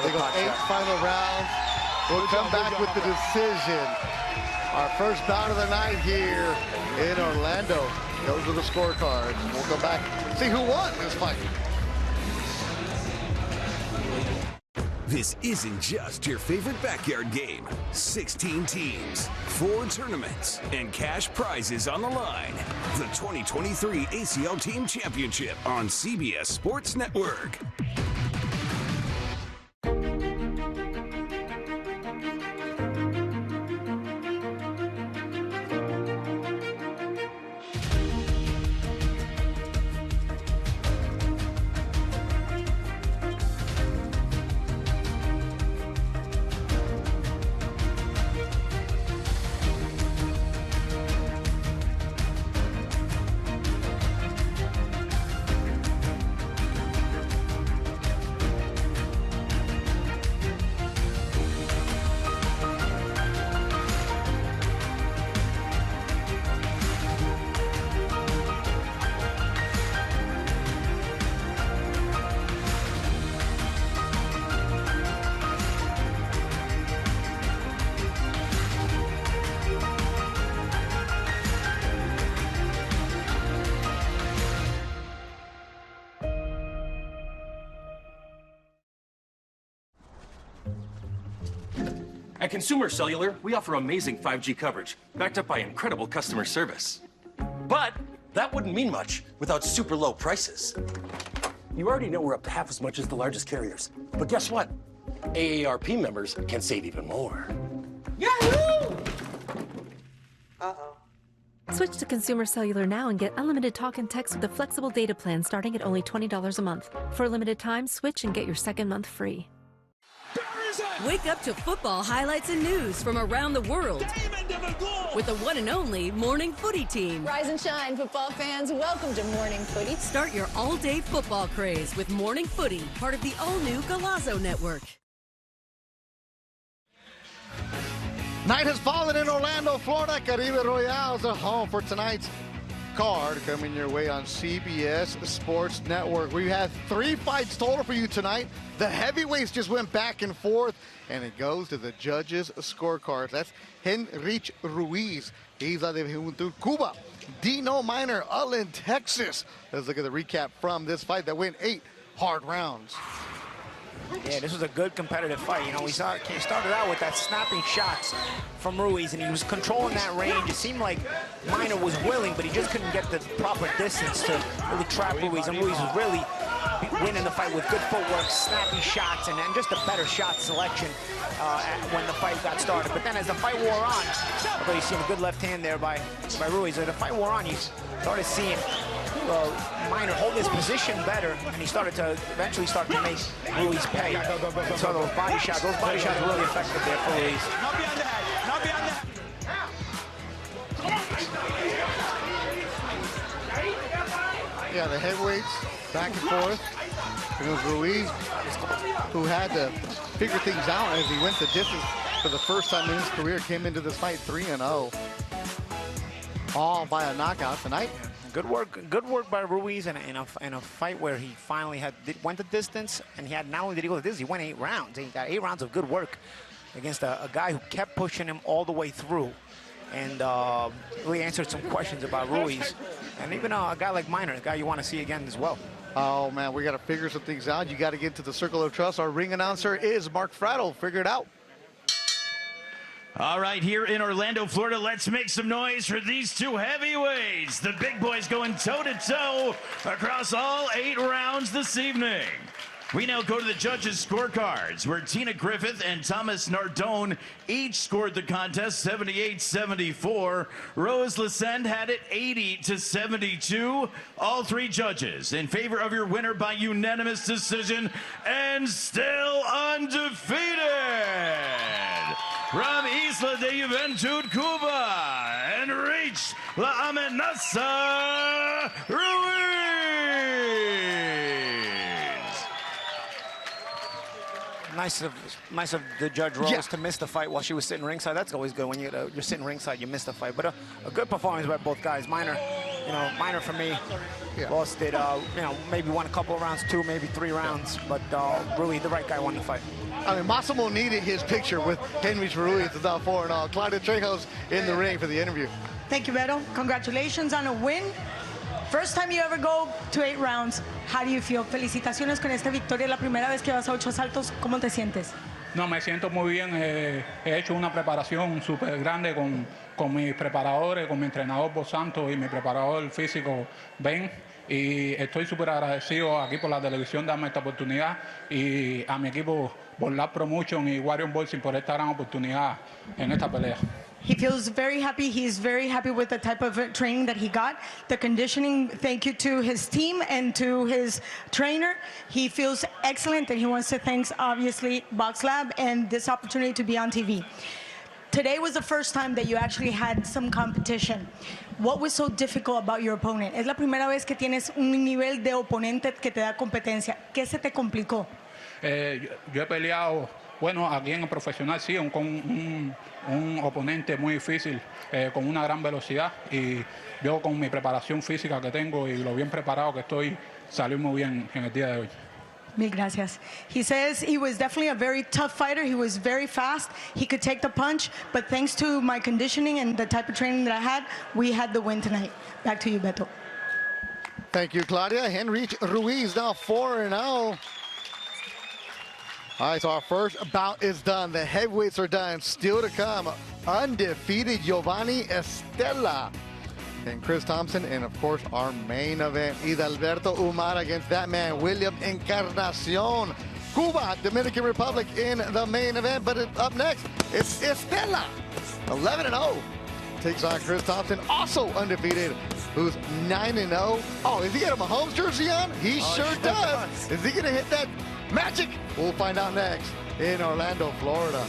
They go 8 final rounds. We'll come back with the decision. Our first bout of the night here in Orlando. Those are the scorecards. We'll come back and see who won this fight. This isn't just your favorite backyard game. 16 teams, 4 tournaments, and cash prizes on the line. The 2023 ACL Team Championship on CBS Sports Network. At Consumer Cellular, we offer amazing 5G coverage, backed up by incredible customer service. But that wouldn't mean much without super low prices. You already know we're up to half as much as the largest carriers. But guess what? AARP members can save even more. Yahoo! Uh-oh. Switch to Consumer Cellular now and get unlimited talk and text with a flexible data plan starting at only $20 a month. For a limited time, switch and get your second month free. Wake up to football highlights and news from around the world with the one and only Morning Footy team. Rise and shine, football fans. Welcome to Morning Footy. Start your all-day football craze with Morning Footy, part of the all-new Golazo Network. Night has fallen in Orlando, Florida. Caribe Royales are home for tonight's card coming your way on CBS Sports Network. We have 3 fights total for you tonight. The heavyweights just went back and forth, and it goes to the judges' scorecards. That's Henrich Ruiz. He's out of Juventud Cuba. Dino Minor, Ullin, Texas. Let's look at the recap from this fight that went 8 hard rounds. Yeah, this was a good competitive fight. You know, he started out with that snapping shots from Ruiz, and he was controlling that range. It seemed like Minor was willing, but he just couldn't get the proper distance to really trap Ruiz. And Ruiz was really winning the fight with good footwork, snappy shots, and just a better shot selection when the fight got started. But then as the fight wore on, although you see a good left hand there by Ruiz, as the fight wore on, you started seeing Minor hold his position better, and he started to eventually make Ruiz pay. So those body shots were really effective there for Ruiz. Not beyond the head. Not beyond the head. Yeah, the heavyweights back and forth. It was Ruiz who had to figure things out as he went the distance for the first time in his career. Came into this fight 3-0, all by a knockout tonight. Good work by Ruiz in a fight where he finally went the distance, and not only did he go the distance, he went 8 rounds. He got 8 rounds of good work against a guy who kept pushing him all the way through, and really answered some questions about Ruiz, and even a guy like Minor, a guy you want to see again as well. Oh man, we got to figure some things out. You got to get to the circle of trust. Our ring announcer is Mark Frattle. Figure it out. All right, here in Orlando, Florida, let's make some noise for these 2 heavyweights. The big boys going toe-to-toe across all 8 rounds this evening. We now go to the judges' scorecards, where Tina Griffith and Thomas Nardone each scored the contest 78-74. Rose Lesend had it 80-72. All three judges in favor of your winner by unanimous decision and still undefeated. From Isla de Juventud, Cuba, and reach La Amenaza Ruiz. Nice of the Judge Rose to miss the fight while she was sitting ringside. That's always good when you're sitting ringside, you miss the fight. But a good performance by both guys. Minor for me. Lost it, maybe won a couple of rounds, 2, maybe 3 rounds. But really, the right guy won the fight. I mean, Massimo needed his picture with Henry Ruiz. It's now 4-0. Claudia Trejos in the ring for the interview. Thank you, Beto. Congratulations on a win. First time you ever go to 8 rounds. How do you feel? Felicitaciones con esta victoria. La primera vez que vas a 8 asaltos. ¿Cómo te sientes? No, me siento muy bien. He hecho una preparación súper grande con mis preparadores, con mi entrenador Bo Santos y mi preparador físico Ben. Y estoy súper agradecido aquí por la televisión darme esta oportunidad y a mi equipo Boxlab Promotion y Warrior Boxing por esta gran oportunidad en esta pelea. He feels very happy. He's very happy with the type of training that he got. The conditioning, thank you to his team and to his trainer. He feels excellent, and he wants to thank, obviously, Boxlab and this opportunity to be on TV. Today was the first time that you actually had some competition. What was so difficult about your opponent? Es la primera vez que tienes un nivel de oponente que te da competencia. ¿Qué se te complicó? Yo he peleado, bueno, aquí en el profesional sí, con un oponente muy difícil, con una gran velocidad, y yo con mi preparación física que tengo y lo bien preparado que estoy, salí muy bien en el día de hoy. Mil gracias. He says he was definitely a very tough fighter. He was very fast. He could take the punch, but thanks to my conditioning and the type of training that I had, we had the win tonight. Back to you, Beto. Thank you, Claudia. Henry Ruiz now 4-0. All right, so our first bout is done. The heavyweights are done. Still to come, undefeated Giovanni Estella and Chris Thompson, and of course our main event, Idalberto Umara against that man, William Encarnacion. Cuba, Dominican Republic in the main event, but up next, it's Estella, 11-0. Takes on Chris Thompson, also undefeated, who's 9-0. Oh, is he got a Mahomes jersey on? He sure does. Is he gonna hit that magic? We'll find out next in Orlando, Florida.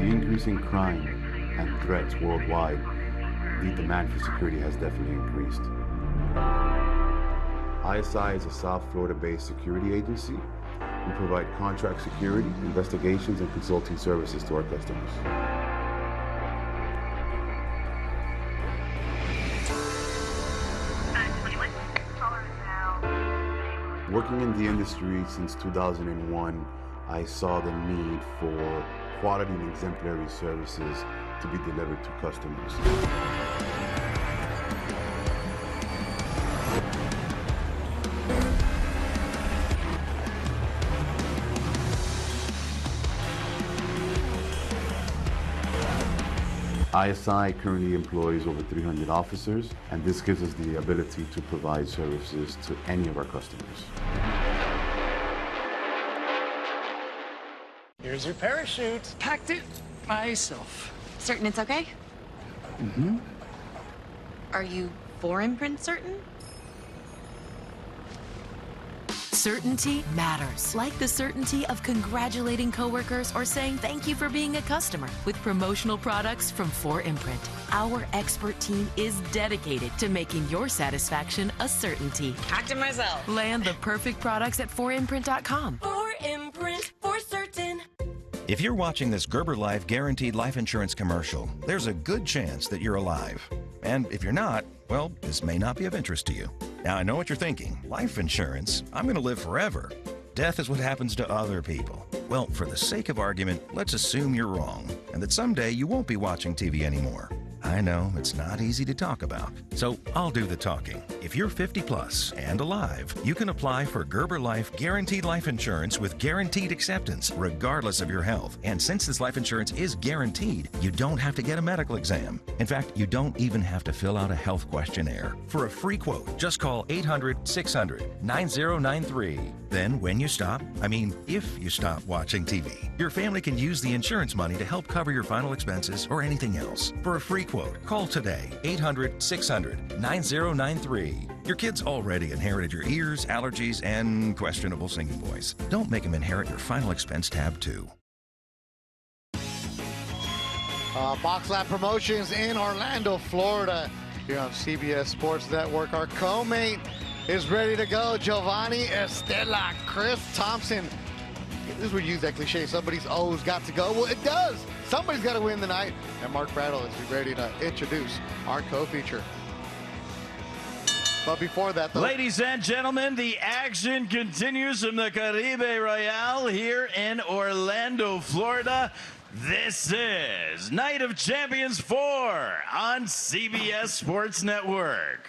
Increasing crime and threats worldwide, the demand for security has definitely increased. ISI is a South Florida-based security agency. We provide contract security, investigations, and consulting services to our customers. Working in the industry since 2001, I saw the need for quality and exemplary services to be delivered to customers. ISI currently employs over 300 officers, and this gives us the ability to provide services to any of our customers. Here's your parachute. Packed it myself. Certain it's okay? Mm-hmm. Are you for imprint certain? Certainty matters. Like the certainty of congratulating coworkers or saying thank you for being a customer with promotional products from 4imprint. Our expert team is dedicated to making your satisfaction a certainty. Packed it myself. Land the perfect products at 4imprint.com. 4imprint, for certain. If you're watching this Gerber Life Guaranteed Life Insurance commercial, there's a good chance that you're alive. And if you're not, Well, this may not be of interest to you. Now, I know what you're thinking. Life insurance? I'm going to live forever. Death is what happens to other people. Well, for the sake of argument, let's assume you're wrong and that someday you won't be watching TV anymore. I know it's not easy to talk about, so I'll do the talking. If you're 50 plus and alive, you can apply for Gerber Life Guaranteed Life Insurance with guaranteed acceptance, regardless of your health. And since this life insurance is guaranteed, you don't have to get a medical exam. In fact, you don't even have to fill out a health questionnaire. For a free quote, just call 800-600-9093. Then when you stop, if you stop watching TV, your family can use the insurance money to help cover your final expenses or anything else. For a free quote, call today, 800-600-9093. Your kids already inherited your ears, allergies, and questionable singing voice. Don't make them inherit your final expense tab, too. Boxlab Promotions in Orlando, Florida, here on CBS Sports Network. Our co-mate is ready to go. Giovanni Estella, Chris Thompson. This is where you use that cliche, somebody's always got to go. Well, it does. Somebody's got to win the night. And Mark Brattle is ready to introduce our co-feature. But before that, though, ladies and gentlemen, the action continues from the Caribe Royale here in Orlando, Florida. This is Night of Champions 4 on CBS Sports Network.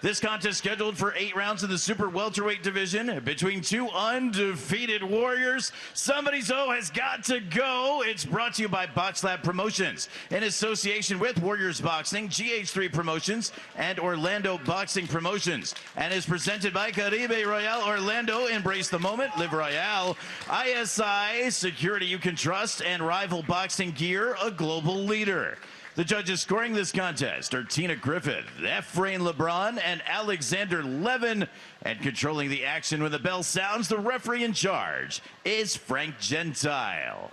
This contest scheduled for 8 rounds in the super welterweight division between two undefeated warriors. Somebody's has got to go. It's brought to you by Boxlab Promotions in association with Warriors Boxing, GH3 Promotions, and Orlando Boxing Promotions, and is presented by Caribe Royale Orlando. Embrace the moment, live Royale. ISI, security you can trust, and Rival Boxing Gear, a global leader. The judges scoring this contest are Tina Griffith, Efrain LeBron, and Alexander Levin. And controlling the action when the bell sounds, the referee in charge is Frank Gentile.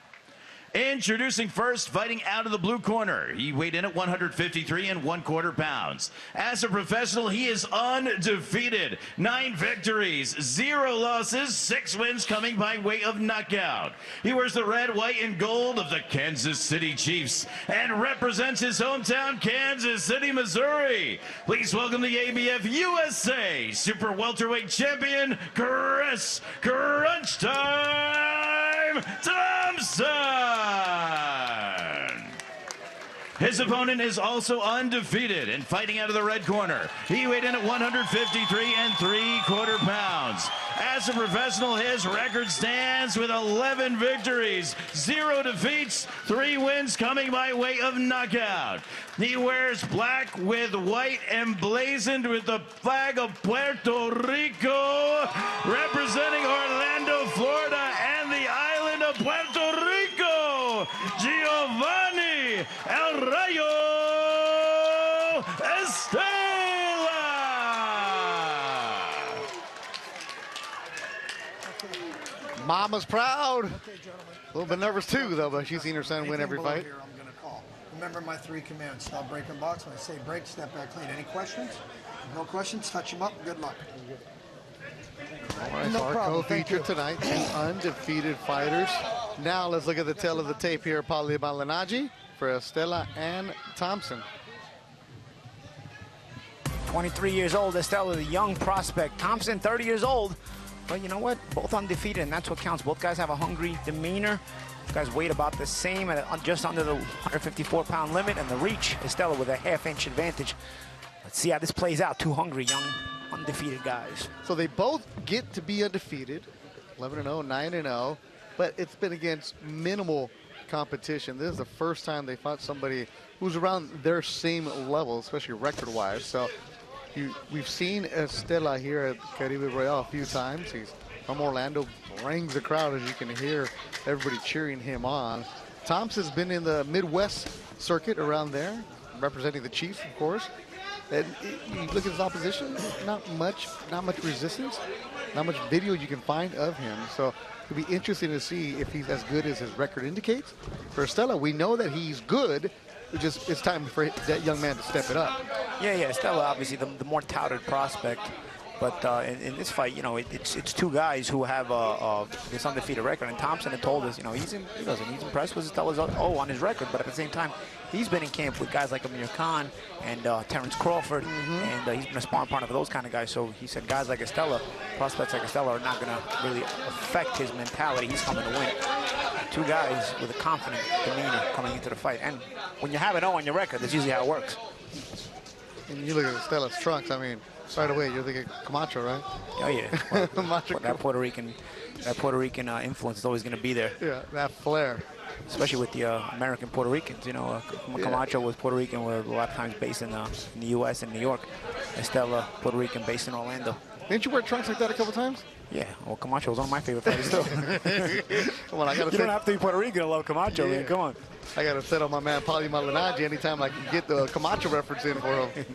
Introducing first, fighting out of the blue corner. He weighed in at 153 1/4 pounds. As a professional, he is undefeated. 9 victories, 0 losses, 6 wins coming by way of knockout. He wears the red, white, and gold of the Kansas City Chiefs and represents his hometown, Kansas City, Missouri. Please welcome the ABF USA Super Welterweight Champion, Chris Crunch Time Thompson. His opponent is also undefeated and fighting out of the red corner. He weighed in at 153 3/4 pounds. As a professional, his record stands with 11 victories, 0 defeats, 3 wins coming by way of knockout. He wears black with white emblazoned with the flag of Puerto Rico, representing Orlando, Florida, and the island of Puerto Rico, Giovanni El Rayo Estella. Mama's proud. A little bit nervous too, though, but she's seen her son win every fight. Here, I'm going to call. Remember my 3 commands. Stop, break, and box. When I say break, step back, clean. Any questions? No questions. Touch them up. Good luck. All right, so our co-feature tonight, 2 undefeated fighters. Now let's look at the tail of the tape here. Paulie Malignaggi for Estella and Thompson. 23 years old, Estella, the young prospect. Thompson, 30 years old. But you know what? Both undefeated, and that's what counts. Both guys have a hungry demeanor. Both guys weighed about the same, at just under the 154-pound limit, and the reach, Estella with a half-inch advantage. Let's see how this plays out. 2 hungry, young, undefeated guys. So they both get to be undefeated, 11-0, 9-0, but it's been against minimal competition. This is the first time they fought somebody who's around their same level, especially record-wise. So we've seen Estella here at Caribe Royale a few times. He's from Orlando, brings the crowd, as you can hear everybody cheering him on. Thompson's been in the Midwest circuit around there, representing the Chiefs, of course. And you look at his opposition, not much resistance, not much video you can find of him. So it'll be interesting to see if he's as good as his record indicates. For Estella, we know that he's good. It's time for that young man to step it up. Yeah, Estella, obviously the more touted prospect. But in this fight, you know, it's two guys who have this undefeated record. And Thompson had told us, you know, he's impressed with Estella's on his record, but at the same time, he's been in camp with guys like Amir Khan and Terrence Crawford, and he's been a sparring partner for those kind of guys. So he said guys like Estella, prospects like Estella, are not going to really affect his mentality. He's coming to win. Two guys with a confident demeanor coming into the fight. And when you have an O on your record, that's usually how it works. And you look at Estella's trunks, I mean, right away, you're thinking Camacho, right? Oh, yeah. Well, that Puerto Rican influence is always going to be there. Yeah, that flair. Especially with the American Puerto Ricans. You know, Camacho was Puerto Rican, was a lot of times based in the U.S. and New York. Estella, Puerto Rican, based in Orlando. Didn't you wear trunks like that a couple times? Yeah, well, Camacho was one of my favorite fighters, too. Come on, you don't have to be Puerto Rican to love Camacho, man. Come on. I got to set on my man, Paulie Malignaggi, anytime I can get the Camacho reference in for him.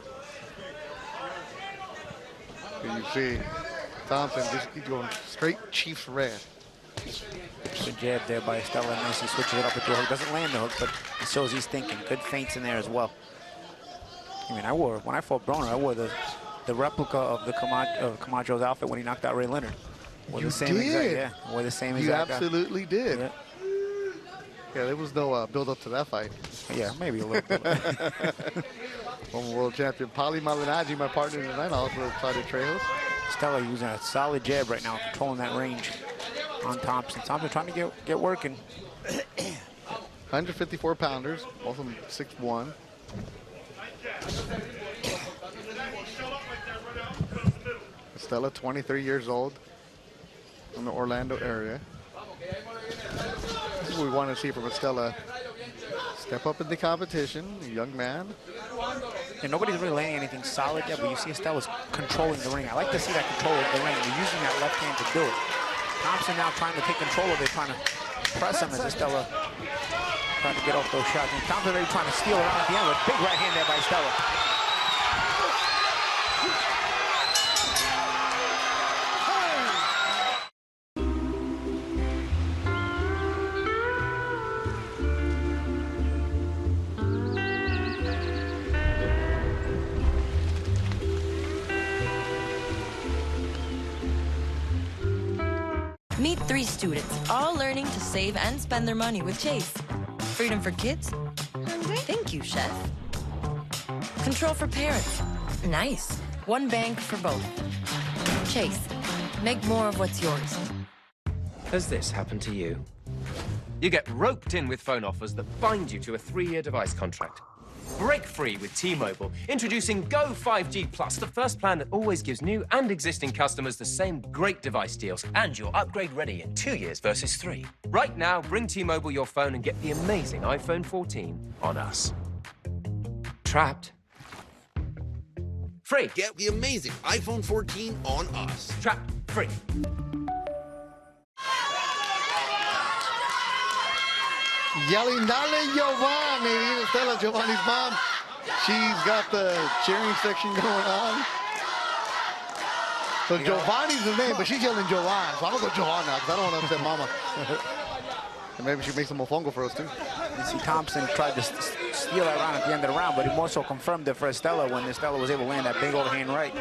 You see Thompson just keeps going straight Chiefs red. Good jab there by Estella. Nice, he switches it up into a hook. Doesn't land the hook, but it shows he's thinking. Good feints in there as well. I mean, when I fought Broner, I wore the replica of the Camacho's outfit when he knocked out Ray Leonard. Wore the same exact, yeah. Wore the same exact. You absolutely did. Yeah. Yeah, there was no build up to that fight. Yeah, maybe a little bit. Former world champion Paulie Malignaggi, my partner tonight, also started Trejos. Stella using a solid jab right now, controlling that range on Thompson. Thompson trying to get working. 154 pounders, both of them 6'1". Estella, 23 years old, from the Orlando area. This is what we want to see from Estella. Step up in the competition, a young man. And nobody's really landing anything solid yet, but you see Estella's controlling the ring. I like to see that control of the ring. They're using that left hand to do it. Thompson now trying to take control of it, trying to press him as Estella trying to get off those shots. And Thompson already trying to steal around at the end with a big right hand there by Estella. Meet 3 students, all learning to save and spend their money with Chase. Freedom for kids? Thank you, chef. Control for parents? Nice. One bank for both. Chase, make more of what's yours. Has this happened to you? You get roped in with phone offers that bind you to a 3-year device contract. Break free with T-Mobile, introducing Go 5G Plus, the first plan that always gives new and existing customers the same great device deals, and you're upgrade ready in 2 years versus 3. Right now, bring T-Mobile your phone and get the amazing iPhone 14 on us. Trapped? Free. Get the amazing iPhone 14 on us. Trapped. Free. Yelling, Dale Giovanni. Estella, Giovanni's mom. She's got the cheering section going on. So Giovanni's the name, but she's yelling Joanne. So I'm going to go Joanne now because I don't want to upset mama. And maybe she makes some mofongo for us, too. You see Thompson tried to steal that round at the end of the round, but he more so confirmed it for Estella when Estella was able to land that big overhand right.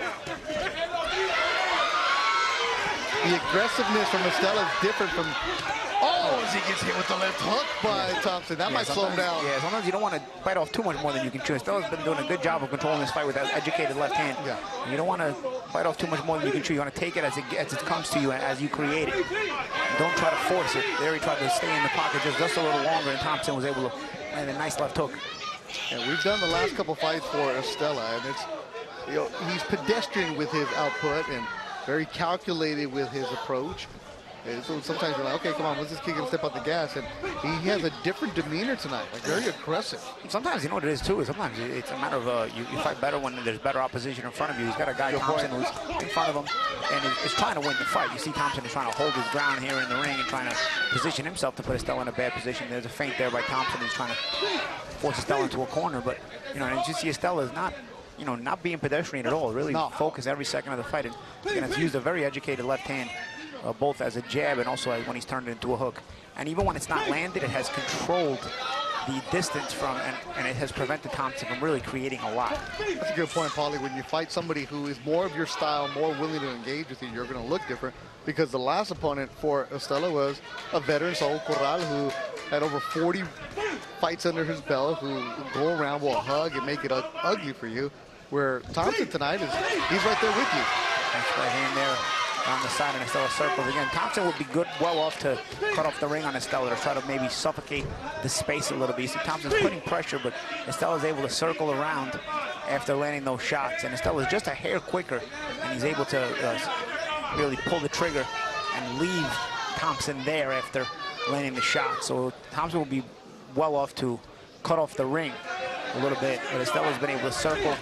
The aggressiveness from Estella is different from... Oh, as he gets hit with the left hook by Thompson. That might slow him down. Yeah, sometimes you don't want to bite off too much more than you can chew. Estella's been doing a good job of controlling this fight with that educated left hand. Yeah. You don't want to bite off too much more than you can chew. You want to take it as it comes to you, as you create it. Don't try to force it. There he tried to stay in the pocket just a little longer, and Thompson was able to land a nice left hook. Yeah, we've done the last couple fights for Estella, and it's, you know, he's pedestrian with his output and very calculated with his approach. And so sometimes you're like, okay, come on, let's just kick him, step out the gas. And he has a different demeanor tonight, like very aggressive. Sometimes, you know what it is, too, is sometimes it's a matter of you fight better when there's better opposition in front of you. He's got a guy, Thompson, who's in front of him and is trying to win the fight. You see Thompson is trying to hold his ground here in the ring and trying to position himself to put Estella in a bad position. There's a feint there by Thompson. He's trying to force Estella into a corner. But, you know, and you see Estella is not, you know, not being pedestrian at all. Really focus every second of the fight. And has used a very educated left hand. Both as a jab and also when he's turned it into a hook. And even when it's not landed, it has controlled the distance from, and it has prevented Thompson from really creating a lot. That's a good point, Paulie. When you fight somebody who is more of your style, more willing to engage with you, you're going to look different. Because the last opponent for Estela was a veteran, Saul Corral, who had over 40 fights under his belt, who go around, will hug and make it ugly for you. Where Thompson tonight he's right there with you. Nice right hand there on the side, and Estela circles again. Thompson would be well off to cut off the ring on Estela, to try to maybe suffocate the space a little bit. You see Thompson's putting pressure, but Estela's able to circle around after landing those shots. And Estela's just a hair quicker, and he's able to really pull the trigger and leave Thompson there after landing the shot. So Thompson will be well off to cut off the ring a little bit, but Estela's been able to circle,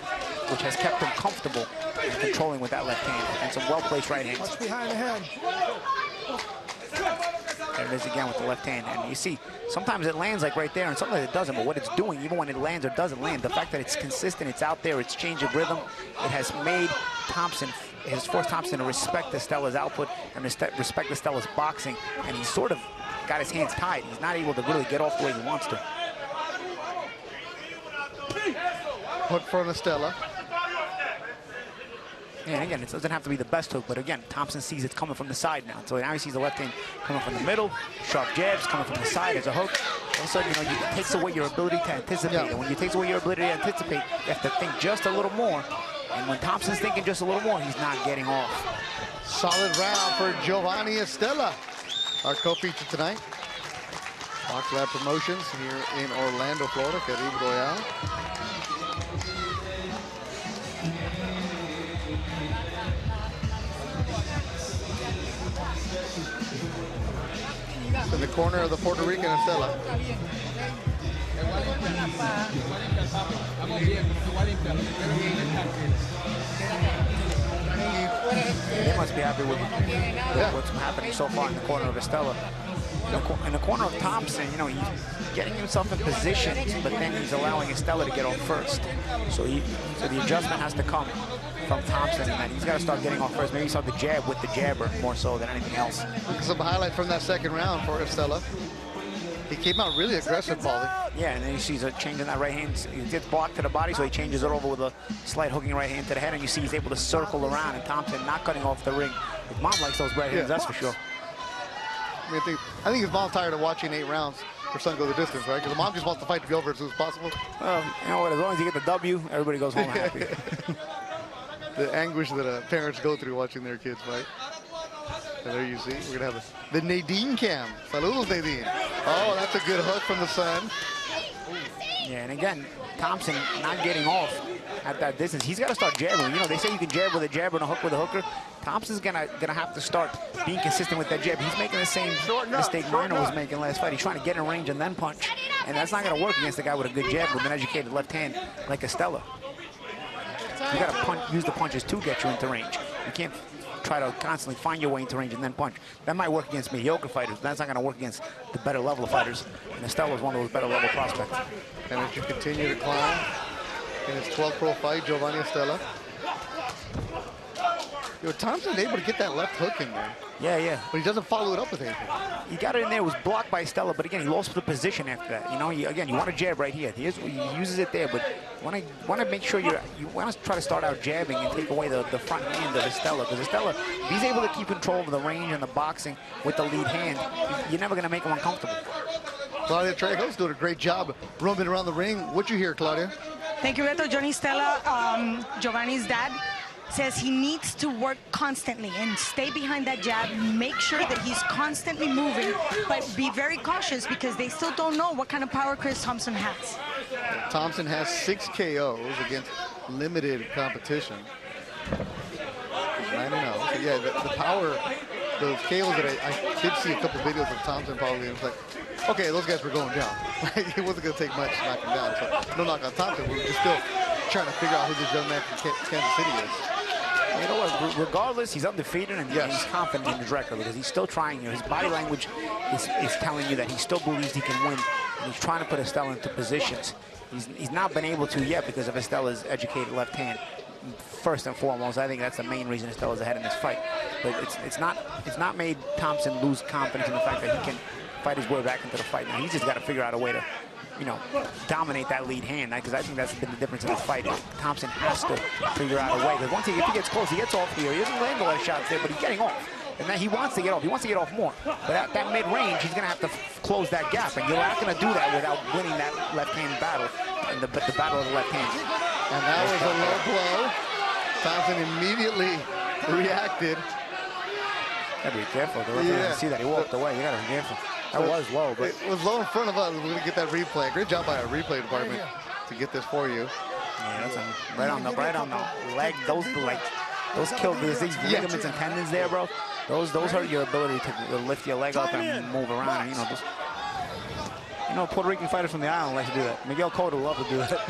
which has kept him comfortable and controlling with that left hand, and some well-placed right hands. What's behind the head? There it is again with the left hand, and you see sometimes it lands like right there, and sometimes it doesn't. But what it's doing, even when it lands or doesn't land, the fact that it's consistent, it's out there, it's changing rhythm, it has made Thompson, has forced Thompson to respect Estela's output and respect Estela's boxing, and he's sort of got his hands tied. He's not able to really get off the way he wants to. Hook from Estela. And again, it doesn't have to be the best hook, but again, Thompson sees it's coming from the side now. So now he sees the left hand coming from the middle, sharp jabs coming from the side as a hook. All of a sudden, it takes away your ability to anticipate. And when it takes away your ability to anticipate, you have to think just a little more. And when Thompson's thinking just a little more, he's not getting off. Solid round for Giovanni Estela, our co-feature tonight. Boxlab Promotions here in Orlando, Florida, Caribe Royale. In the corner of the Puerto Rican Estela. They must be happy with what's happening so far in the corner of Estela. In the corner of Thompson, he's getting himself in position, but then he's allowing Estela to get off first. So the adjustment has to come from Thompson, and then he's got to start getting off first. Maybe he saw the jab with the jabber more so than anything else. Some highlights from that second round for Estela. He came out really aggressive, Paulie. Yeah, and then he sees a change in that right hand. He gets blocked to the body, so he changes it over with a slight hooking right hand to the head, and you see he's able to circle around, and Thompson not cutting off the ring. His mom likes those right hands, that's for sure. I think his mom's tired of watching 8 rounds. Her son go the distance, right? Because the mom just wants the fight to be over as soon as possible. Well, you know what? As long as you get the W, everybody goes home happy. The anguish that parents go through watching their kids fight. And there you see, we're going to have the Nadine cam. Saludos, Nadine. Oh, that's a good hook from the son. Yeah, and again, Thompson not getting off at that distance. He's got to start jabbing. They say you can jab with a jabber and a hook with a hooker. Thompson's gonna have to start being consistent with that jab. He's making the same mistake Minor was making last fight. He's trying to get in range and then punch, and that's not gonna work against a guy with a good jab with an educated left hand like Estela. You gotta use the punches to get you into range. You can't try to constantly find your way into range and then punch. That might work against mediocre fighters, but that's not gonna work against the better level of fighters. And Estela is one of those better level prospects. And as you continue to climb in his 12th pro fight, Giovanni Estela. Thompson's able to get that left hook in there. Yeah. But he doesn't follow it up with anything. He got it in there, it was blocked by Estela, but again, he lost the position after that. Again, you want to jab right here. He uses it there, but you want to make sure you want to try to start out jabbing and take away the front hand of Estela, because Estela, if he's able to keep control of the range and the boxing with the lead hand, you're never going to make him uncomfortable. Claudia Trejo's doing a great job roaming around the ring. What'd you hear, Claudia? Thank you, Beto. Johnny Estela, Giovanni's dad, says he needs to work constantly and stay behind that jab, make sure that he's constantly moving, but be very cautious because they still don't know what kind of power Chris Thompson has. Thompson has 6 KOs against limited competition. 9-0. So yeah, the power, those KOs that I did see a couple videos of Thompson probably, and it's like, okay, those guys were going down. It wasn't going to take much to knock him down. So no knock on Thompson. We're just still trying to figure out who this young man from Kansas City is. You know what? Regardless, he's undefeated and he's confident in his record because he's still trying. His body language is telling you that he still believes he can win. And he's trying to put Estela into positions. He's not been able to yet because of Estela's educated left hand. First and foremost, I think that's the main reason Estela's ahead in this fight. But it's not made Thompson lose confidence in the fact that he can fight his way back into the fight. Now he's just got to figure out a way to you know, dominate that lead hand, because I think that's been the difference in the fight. Thompson has to figure out a way, because once if he gets close, he gets off here. He doesn't land a lot of shots there, but he's getting off. And then he wants to get off. He wants to get off more. But at that mid-range, he's going to have to close that gap, and you're not going to do that without winning that left-hand battle, and the battle of the left hands. And that was a low blow. Thompson immediately reacted. Gotta be careful. You see that he walked away. You gotta be careful. That was low, but it was low in front of us. We're gonna get that replay. Great job by our replay department to get this for you. Yeah, that's right on the leg. Those kill these ligaments and tendons there, bro. Those hurt your ability to lift your leg up and move around. And, you know, Puerto Rican fighters from the island like to do that. Miguel Cotto love to do that.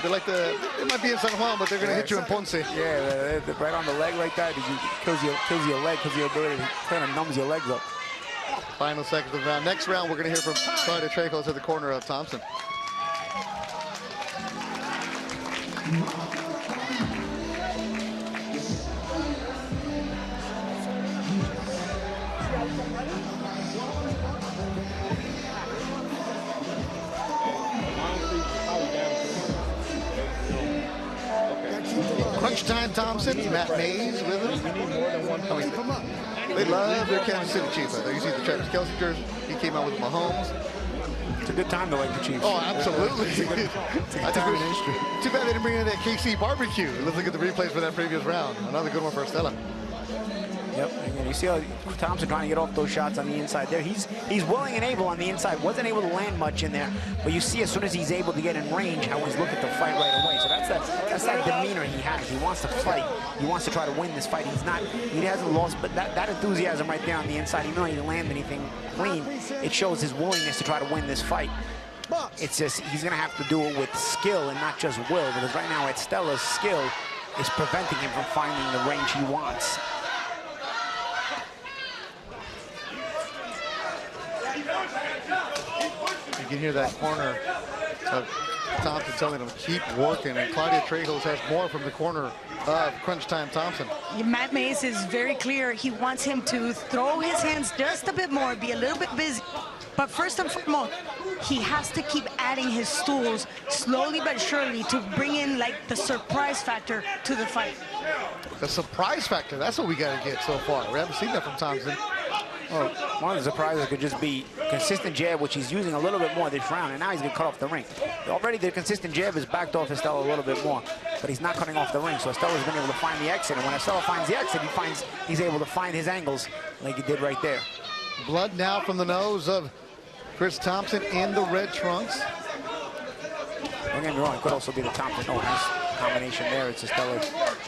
They might be in San Juan, but they're gonna hit you in Ponce. Yeah, right on the leg like that. Kills your leg, kills your ability. It kind of numbs your legs up. Final seconds of the round. Next round, we're gonna hear from Claudio Trejos at the corner of Thompson. Crunch Time Thompson, Matt Mays with him. We need more than one point. They love their Kansas City Chiefs. You see the Travis Kelce jersey. He came out with Mahomes. It's a good time to like the Chiefs. Oh, absolutely. It's a good time in history. Too bad they didn't bring in that KC barbecue. Let's look at the replays for that previous round. Another good one for Estella. Yep, and you see how Thompson trying to get off those shots on the inside there. He's willing and able on the inside. Wasn't able to land much in there, but you see as soon as he's able to get in range how he's looking to fight right away. So that's that demeanor he has. He wants to fight. He wants to try to win this fight. He hasn't lost, but that enthusiasm right there on the inside, even though he didn't land anything clean, it shows his willingness to try to win this fight. It's just he's gonna have to do it with skill and not just will, because right now Estella's skill is preventing him from finding the range he wants. You can hear that corner of Thompson telling him keep working, and Claudio Trejos has more from the corner of Crunch Time Thompson. Matt Mays is very clear. He wants him to throw his hands just a bit more, be a little bit busy. But first and foremost, he has to keep adding his tools slowly but surely to bring in like the surprise factor to the fight. The surprise factor, that's what we got to get so far. We haven't seen that from Thompson. Well, one of the surprises could just be consistent jab, which he's using a little bit more this round, and now he's going to cut off the ring. Already the consistent jab has backed off Estella a little bit more, but he's not cutting off the ring, so Estella's been able to find the exit, and when Estella finds the exit, he's able to find his angles like he did right there. Blood now from the nose of Chris Thompson in the red trunks. Don't get me wrong, it could also be the Thompson. Oh, nice combination there. It's Estella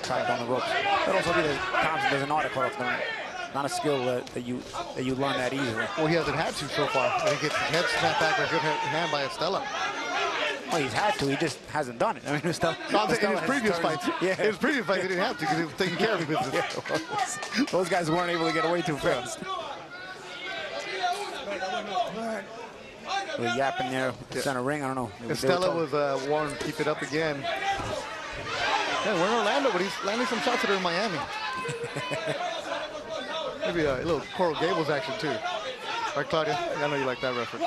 trapped on the ropes. It could also be that Thompson doesn't know how to cut off the ring. Not a skill that you learn that easily. Well, he hasn't had to so far. He gets his head snapped back with a good hand by Estella. Well, he's had to. He just hasn't done it. I mean, Estella in his previous fights. Yeah. In his previous fight, he didn't have to because he was taking care of the business. Yeah, well, those guys weren't able to get away too fast. The yapping there, center ring. I don't know. Estella was warned to keep it up again. Yeah, we're in Orlando, but he's landing some shots that are in Miami. Maybe a little Coral Gables action too. Right, Claudia? I know you like that reference.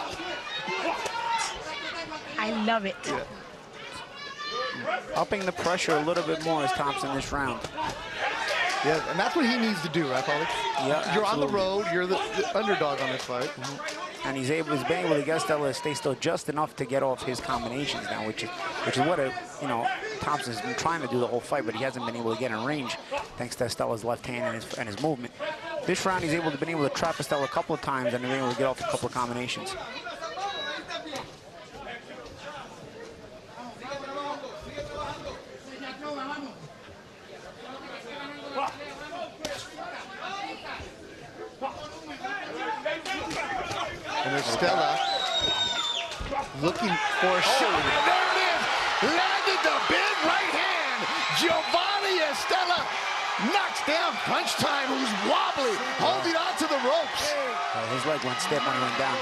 I love it. Yeah. Upping the pressure a little bit more as Thompson this round. Yeah, and that's what he needs to do, right, Paulie? Yeah, you're on the road. You're the underdog on this fight. And he's been able to get Estella to stay still just enough to get off his combinations now, which is what Thompson's been trying to do the whole fight, but he hasn't been able to get in range thanks to Estella's left hand and his movement. This round, he's been able to trap Estella a couple of times and been able to get off a couple of combinations. And Estella looking for a shot. And there it is! Landed the big right hand! Giovanni Estella knocks down Crunch Time, who's wobbly, holding on to the ropes. His leg went stiff when he went down.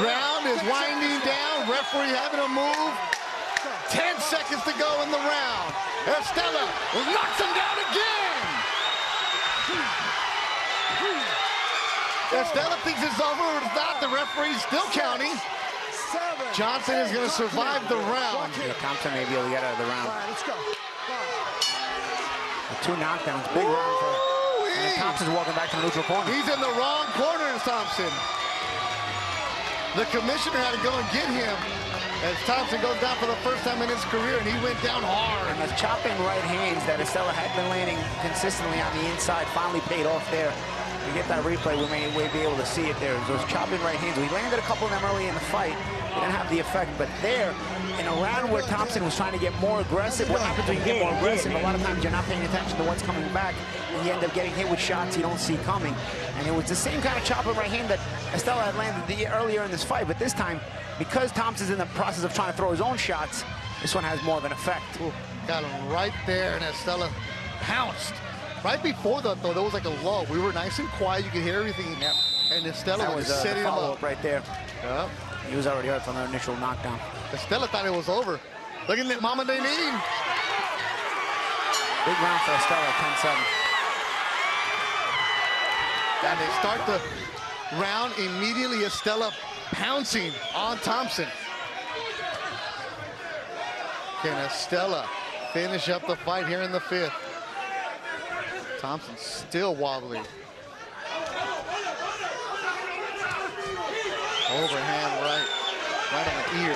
Round is winding down. Referee having a move. 10 seconds to go in the round. Estella knocks him down again. Estella thinks it's over. It's not. The referee's still counting. Johnson is going to survive the round. Yeah, Thompson may be able to get out of the round. All right, let's go. The 2 knockdowns, big round for. And then Thompson's walking back to the neutral corner. He's in the wrong corner, Thompson. The commissioner had to go and get him as Thompson goes down for the first time in his career, and he went down hard. And the chopping right hands that Estella had been landing consistently on the inside finally paid off there. We get that replay, we may be able to see it there. Those chopping right hands. We landed a couple of them early in the fight. They didn't have the effect, but there, in a round where Thompson was trying to get more aggressive, what happens when you get more aggressive? A lot of times you're not paying attention to what's coming back, and you end up getting hit with shots you don't see coming. And it was the same kind of chopping right hand that Estella had landed earlier in this fight, but this time, because Thompson's in the process of trying to throw his own shots, this one has more of an effect. Ooh, got him right there, and Estella pounced. Right before that, though, there was like a lull. We were nice and quiet. You could hear everything. Yep. And Estella was setting him up right there. Yep. He was already hurt from the initial knockdown. Estella thought it was over. Look at that, Mama Daleen. Big round for Estella, 10-7. And they start the round immediately. Estella pouncing on Thompson. Can Estella finish up the fight here in the 5th? Thompson still wobbly. Overhand right on the ear.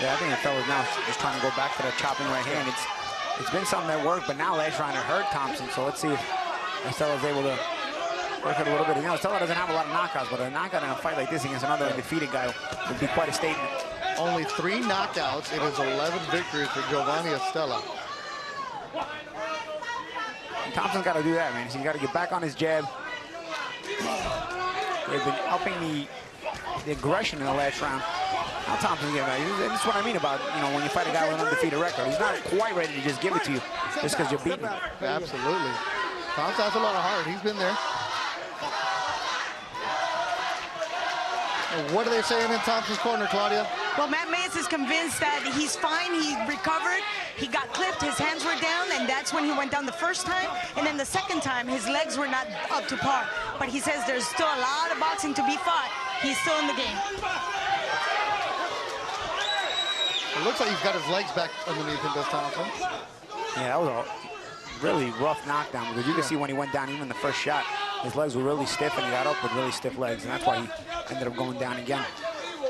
Yeah, I think Estella's now just trying to go back to that chopping right hand. It's been something that worked, but now last round it hurt Thompson. So let's see if Estella's able to work it a little bit. You know, Estella doesn't have a lot of knockouts, but a knockout in a fight like this against another undefeated guy would be quite a statement. Only 3 knockouts. It is 11 victories for Giovanni Estella. And Thompson's got to do that, man. He's got to get back on his jab. They've been upping the aggression in the last round. Now Thompson's getting ready. This is what I mean about, you know, when you fight a guy with an undefeated record. He's not quite ready to just give it to you just because you're beating him. Absolutely. Thompson has a lot of heart. He's been there. And what are they saying in Thompson's corner, Claudia? Well, Matt Mayes is convinced that he's fine. He recovered. He got clipped. His hands were down, and that's when he went down the first time. And then the second time, his legs were not up to par. But he says there's still a lot of boxing to be fought. He's still in the game. It looks like he's got his legs back underneath him, does Thompson. Yeah, that was a really rough knockdown because you can see when he went down, even the first shot, his legs were really stiff, and he got up with really stiff legs, and that's why he ended up going down again.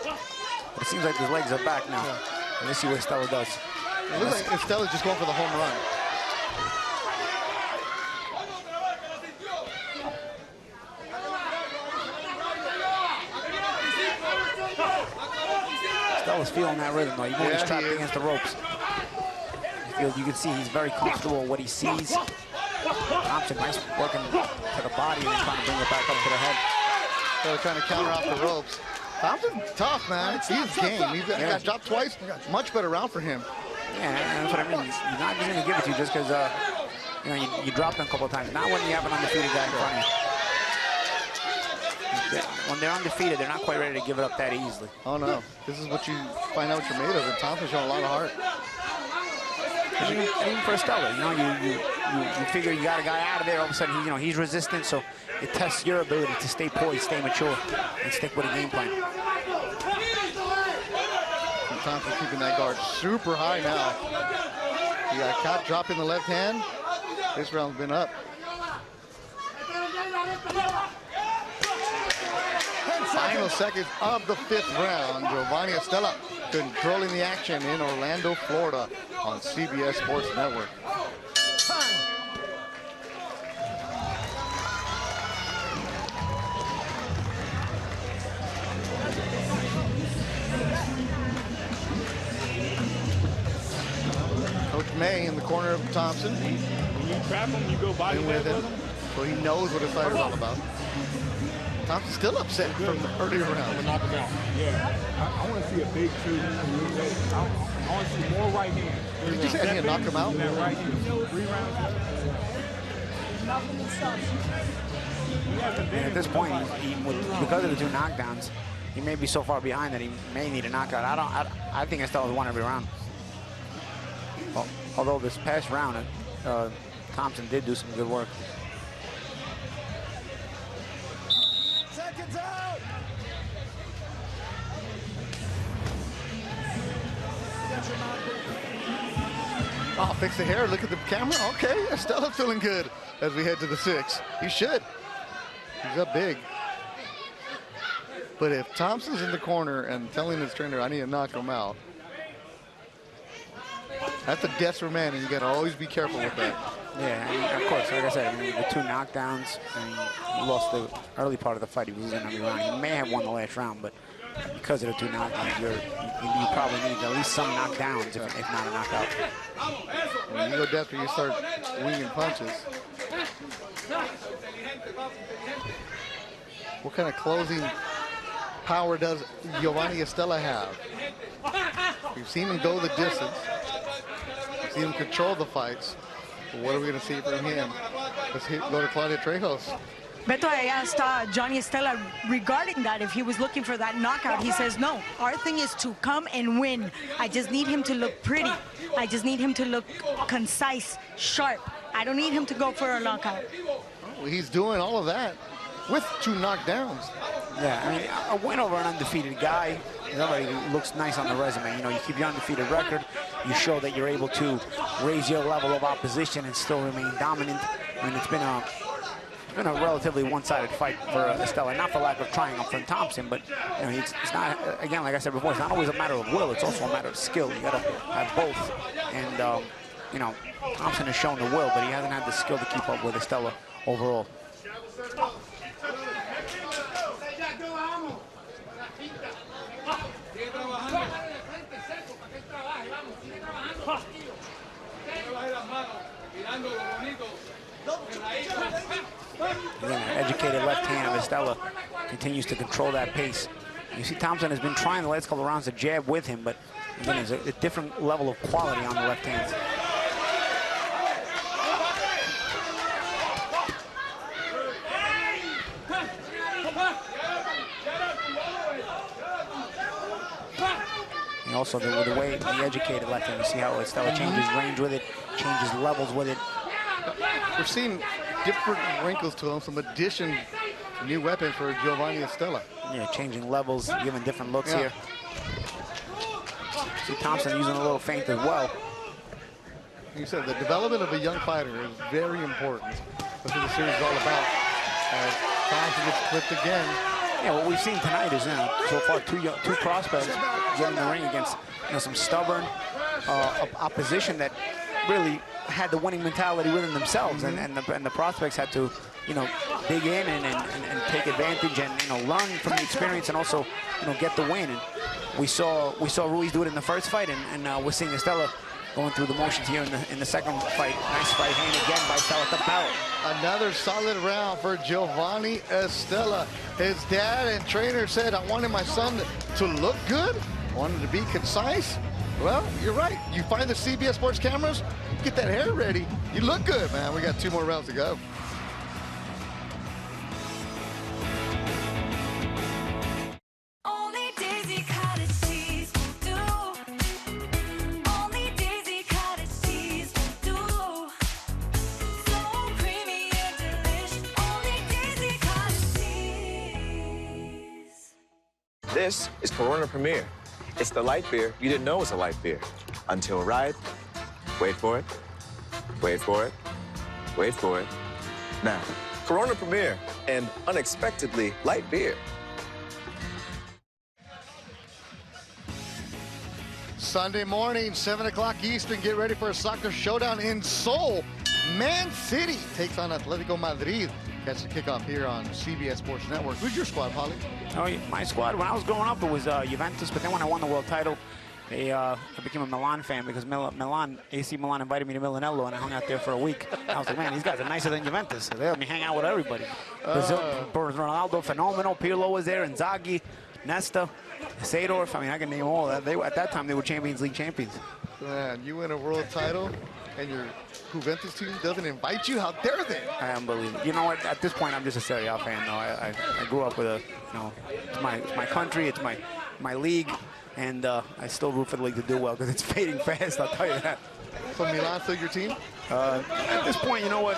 But it seems like his legs are back now. Yeah. And let's see what Estella does. It looks like Estella's just going for the home run. Stella's feeling that rhythm, though. Even when he's trapped against the ropes. You can see he's very comfortable with what he sees. Thompson, nice working to the body and then trying to bring it back up to the head. They're trying to counter off the ropes. Thompson's tough, man. He's game. He got dropped twice. Much better round for him. Yeah, that's what I mean. He's not just going to give it to you just because you know you dropped him a couple of times. Not when you have an undefeated guy in front of you. When they're undefeated, they're not quite ready to give it up that easily. Oh no, this is what you find out what you're made of. And Thompson's showing a lot of heart. Even for Estella, you know, you figure you got a guy out of there. All of a sudden, he's resistant, so it tests your ability to stay poised, stay mature, and stick with a game plan. And Thompson keeping that guard super high now. He got caught dropping the left hand. This round's been up. Final seconds of the 5th round. Giovanni Estella controlling the action in Orlando, Florida on CBS Sports Network. Coach May in the corner of Thompson. When you trap him, you go body with him. So he knows what his fight is all about. Thompson's still upset from the earlier round. Knock him out. Yeah. I want to see a big 2. I want to see more right hands. Did you say knock him out? Right hand. 3 rounds. And at this point, because of the 2 knockdowns, he may be so far behind that he may need a knockout. I think Estella's won every round. Well, although this past round, Thompson did do some good work. Oh, fix the hair, look at the camera. Okay, Estella feeling good as we head to the 6. He should. He's up big. But if Thompson's in the corner and telling his trainer, I need to knock him out, that's a desperate man, and you got to always be careful with that. Yeah, I mean, of course, like I said, I mean, the 2 knockdowns, and he lost the early part of the fight. He was in every round. He may have won the last round, but because of the 2 knockdowns, you probably need at least some knockdowns, if not a knockout. When you go desperate, you start winging punches. What kind of closing power does Giovanni Estella have? We've seen him go the distance. We've seen him control the fights. But what are we going to see from him? Let's go to Claudia Trejos. Beto, I asked Johnny Estella regarding that, if he was looking for that knockout. He says, no, our thing is to come and win. I just need him to look pretty. I just need him to look concise, sharp. I don't need him to go for a knockout. Oh, he's doing all of that with 2 knockdowns. Yeah, I mean, a win over an undefeated guy, everybody looks nice on the resume. You know, you keep your undefeated record, you show that you're able to raise your level of opposition and still remain dominant. I mean, it's been a relatively one-sided fight for Estella, not for lack of trying up from Thompson, but you know, it's not, again, like I said before, it's not always a matter of will, it's also a matter of skill. You gotta have both, and you know, Thompson has shown the will, but he hasn't had the skill to keep up with Estella overall. Again, an educated left hand of Estella continues to control that pace. You see Thompson has been trying the last couple of rounds to jab with him, but again, there's a different level of quality on the left hands. And also the way the educated left hand, you see how Estella changes range with it, changes levels with it. We're seeing different wrinkles to him, some addition, new weapons for Giovanni Estella. Yeah, changing levels, giving different looks here. See Thompson using a little feint as well. You said the development of a young fighter is very important. That's what the series is all about. As Thompson gets clipped again. Yeah, what we've seen tonight is so far two prospects get in the ring against some stubborn opposition that really had the winning mentality within themselves, and the prospects had to, dig in and take advantage and learn from the experience and also get the win. And we saw Ruiz do it in the first fight, and we're seeing Estella going through the motions here in the second fight. Nice right hand again by Estella at the belt. Another solid round for Giovanni Estella. His dad and trainer said, I wanted my son to look good, wanted to be concise. Well, you're right. You find the CBS Sports cameras, get that hair ready. You look good, man. We got 2 more rounds to go. This is Corona Premier. It's the light beer you didn't know was a light beer. Until right. Wait for it. Wait for it. Wait for it. Now, Corona Premier, and unexpectedly light beer. Sunday morning, 7 o'clock Eastern. Get ready for a soccer showdown in Seoul. Man City takes on Atletico Madrid. Catch the kickoff here on CBS Sports Network. Who's your squad, Paulie? Oh, my squad, when I was growing up, it was Juventus, but then when I won the world title, I became a Milan fan because AC Milan invited me to Milanello, and I hung out there for a week. I was like, man, these guys are nicer than Juventus. So they let me hang out with everybody. Ronaldo, phenomenal. Pirlo was there, Inzaghi, Nesta, Seedorf. I mean, I can name all that. At that time, they were Champions League champions. Man, you win a world title, and your Juventus team doesn't invite you? How dare they? I unbelieve it. You know what? At this point, I'm just a Serie A fan, though. I grew up with it's my country, it's my league, and I still root for the league to do well because it's fading fast, I'll tell you that. So Milan's still your team? At this point, you know what?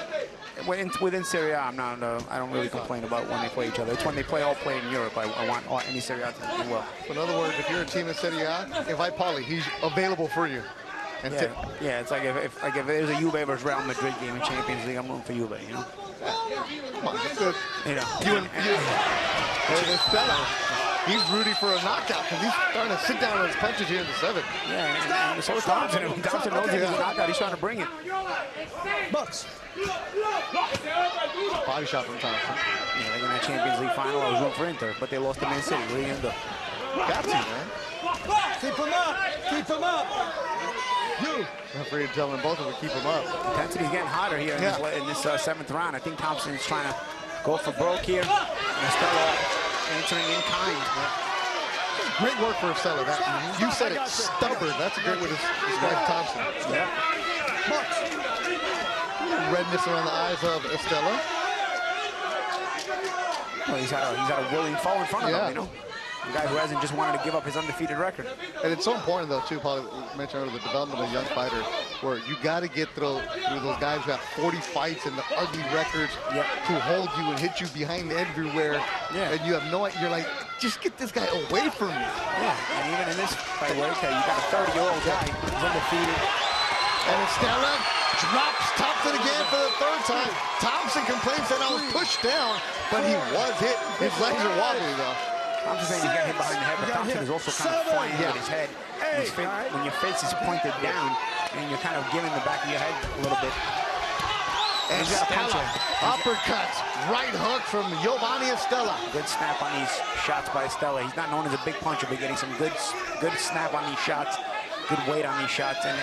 within Serie A, I don't really complain about when they play each other. It's when they play in Europe. I want any Serie A team to do well. So in other words, if you're a team in Serie A, invite Paulie. He's available for you. And yeah, it's like if there's a Juve versus Real Madrid game in Champions League, I'm rooting for Juve, you know? Come on, that's good. You know. And Stella, he's rooting for a knockout because he's starting to sit down on his punches here in the 7th. Yeah, and so is Thompson. If Thompson knows he's a knockout, he's trying to bring it. Bucks. Body shot from Thompson. Yeah, like in that Champions League final, I was rooting for Inter, but they lost to Man City. What are you going to do? Got to, man. Keep him up. Keep him up. Referee telling both of them to keep him up. Intensity's getting hotter here in this 7th round. I think Thompson's trying to go for broke here. And Estella answering in kind. Great work for Estella. You said it, stubborn. That's a great way to describe Thompson. Yeah. Redness around the eyes of Estella. Well, he's got a willing foe in front of him, you know. A guy who hasn't just wanted to give up his undefeated record. And it's so important, though, too, Paul, you mentioned earlier, the development of a young fighter, where you got to get through those guys who have 40 fights and the ugly records to hold you and hit you behind everywhere. Yeah. And you have no idea. You're like, just get this guy away from me. Yeah, and even in this fight, you got a 30-year-old guy who's undefeated. And Estella drops Thompson again for the 3rd time. Thompson complains that I was pushed down, but he was hit. His legs are wobbly, though. Thompson saying he's got hit behind the head, but Thompson is also kind of flying with his head. When your face is pointed down, and you're kind of giving the back of your head a little bit. And Estella, uppercuts, right hook from Giovanni Estella. Good snap on these shots by Estella. He's not known as a big puncher, but getting some good snap on these shots, good weight on these shots, and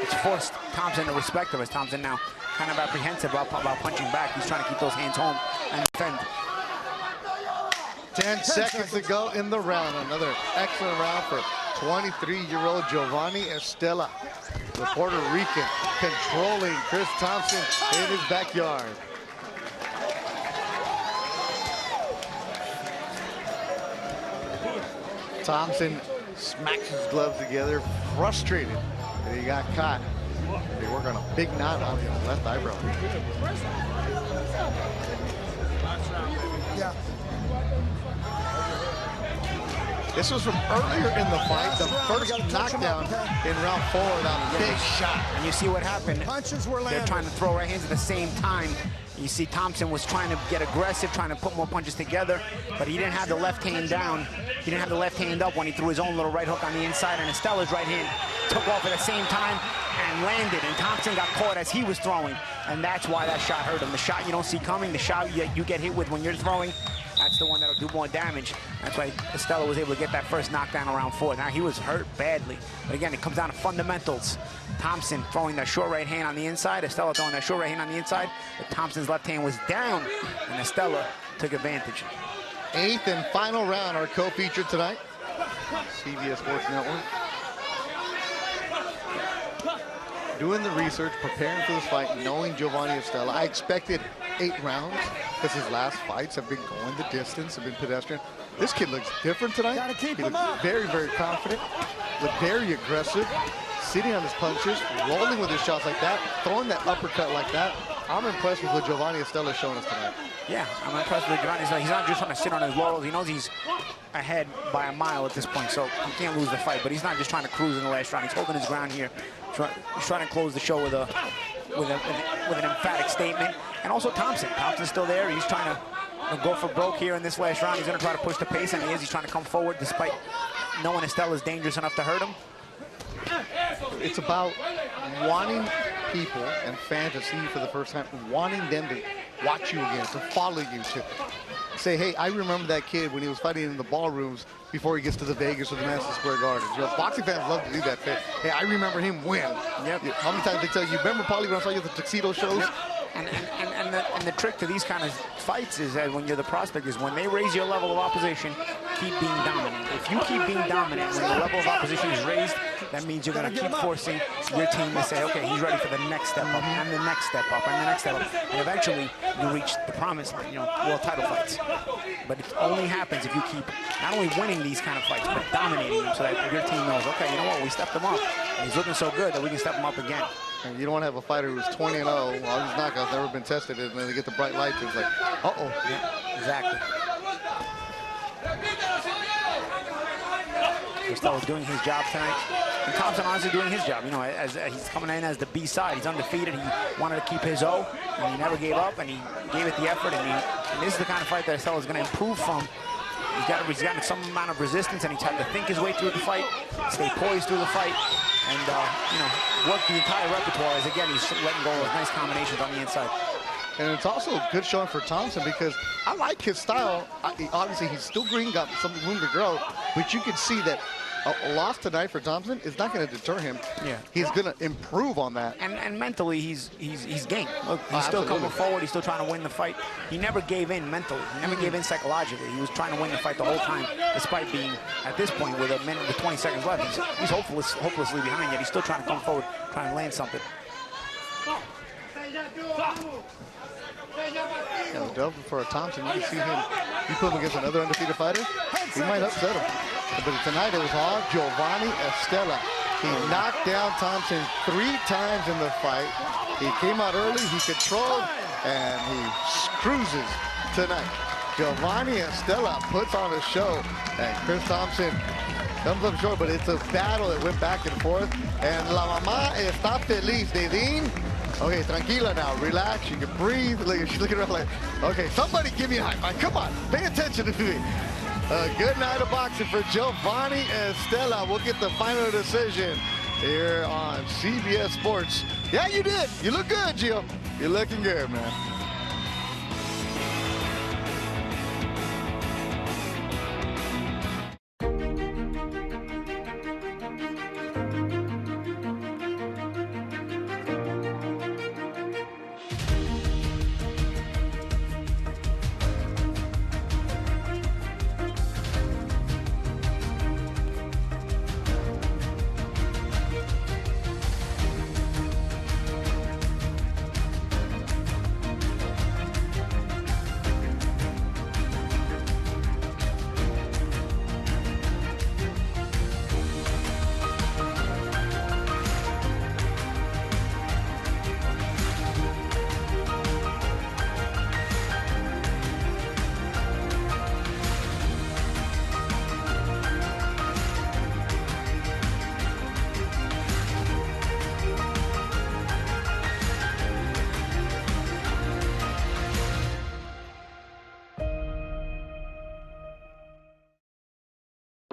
it's forced Thompson to respect him, as Thompson now kind of apprehensive about punching back. He's trying to keep those hands home and defend. 10 seconds to go in the round. Another excellent round for 23-year-old Giovanni Estella, the Puerto Rican, controlling Chris Thompson in his backyard. Thompson smacks his gloves together, frustrated that he got caught. They work on a big knot on his left eyebrow. Yeah. This was from earlier in the fight, the first knockdown in round 4, that big shot. And you see what happened. Punches were landed. They're trying to throw right hands at the same time. You see Thompson was trying to get aggressive, trying to put more punches together, but he didn't have the left hand down. He didn't have the left hand up when he threw his own little right hook on the inside, and Estella's right hand took off at the same time and landed, and Thompson got caught as he was throwing, and that's why that shot hurt him. The shot you don't see coming, the shot you get hit with when you're throwing, that's the one that'll do more damage. That's why Estella was able to get that first knockdown around 4. Now, he was hurt badly. But again, it comes down to fundamentals. Thompson throwing that short right hand on the inside. Estella throwing that short right hand on the inside. But Thompson's left hand was down, and Estella took advantage. 8th and final round, our co-feature tonight. CBS Sports Network. Doing the research, preparing for this fight, knowing Giovanni Estella. I expected 8 rounds because his last fights have been going the distance, have been pedestrian. This kid looks different tonight. Gotta keep he him looks up. very, very confident, looked very aggressive, sitting on his punches, rolling with his shots like that, throwing that uppercut like that. I'm impressed with what Giovanni Estella is showing us tonight. Yeah, I'm impressed with Giovanni Estella. He's not just trying to sit on his laurels. He knows he's ahead by a mile at this point, so he can't lose the fight. But he's not just trying to cruise in the last round. He's holding his ground here. He's trying to close the show with an emphatic statement. And also Thompson's still there. He's trying to go for broke here in this last round. He's going to try to push the pace, and he is. He's trying to come forward despite knowing Estella's dangerous enough to hurt him. It's about wanting people and fans to see you for the first time, wanting them to watch you again, to follow you, to say, hey, I remember that kid when he was fighting in the ballrooms before he gets to the Vegas or the Madison Square Garden. You know, boxing fans love to do that. Hey, I remember him win. Yep. How many times they tell you, remember Paulie when I saw you at the tuxedo shows? Yep. And the trick to these kind of fights is that when you're the prospect is when they raise your level of opposition, keep being dominant. If you keep being dominant when the level of opposition is raised, that means you're going to keep forcing your team to say, okay, he's ready for the next step up, and the next step up, and the next step up. And eventually, you reach the promised line, world title fights. But it only happens if you keep not only winning these kind of fights, but dominating them so that your team knows, okay, you know what, we stepped him up, and he's looking so good that we can step him up again. And you don't want to have a fighter who's 20-0. All these knockouts never been tested, and then they get the bright lights. It's like, uh-oh. Yeah, exactly. Costello's doing his job tonight. And Thompson honestly doing his job. You know, as he's coming in as the B side. He's undefeated. He wanted to keep his O, and he never gave up, and he gave it the effort. And this is the kind of fight that Costello's going to improve from. He's gotten some amount of resistance, and he's had to think his way through the fight, stay poised through the fight, and you know, work the entire repertoire. As again, he's letting go of nice combinations on the inside. And it's also a good showing for Thompson because I like his style. Obviously, he's still green, got some room to grow, but you can see that a loss tonight for Thompson is not going to deter him. Yeah, he's going to improve on that. And mentally, he's game. Look, he's still coming forward. He's still trying to win the fight. He never gave in mentally. He never gave in psychologically. He was trying to win the fight the whole time, despite being at this point with a minute with 20 seconds left. He's hopelessly behind, yet he's still trying to come forward, trying to land something. Yeah, the dub for Thompson, you can see him. You put him against another undefeated fighter, he might upset him. But tonight it was all Giovanni Estella. He knocked down Thompson 3 times in the fight. He came out early, he controlled, and he cruises tonight. Giovanni Estella puts on a show, and Chris Thompson comes up short, but it's a battle that went back and forth. And La Mamá está feliz. Nadine, okay, tranquila now, relax, you can breathe. Look, she's looking around like, okay, somebody give me a high five. Come on, pay attention to me. A good night of boxing for Giovanni Estella. We'll get the final decision here on CBS Sports. Yeah, you did. You look good, Gio. You're looking good, man.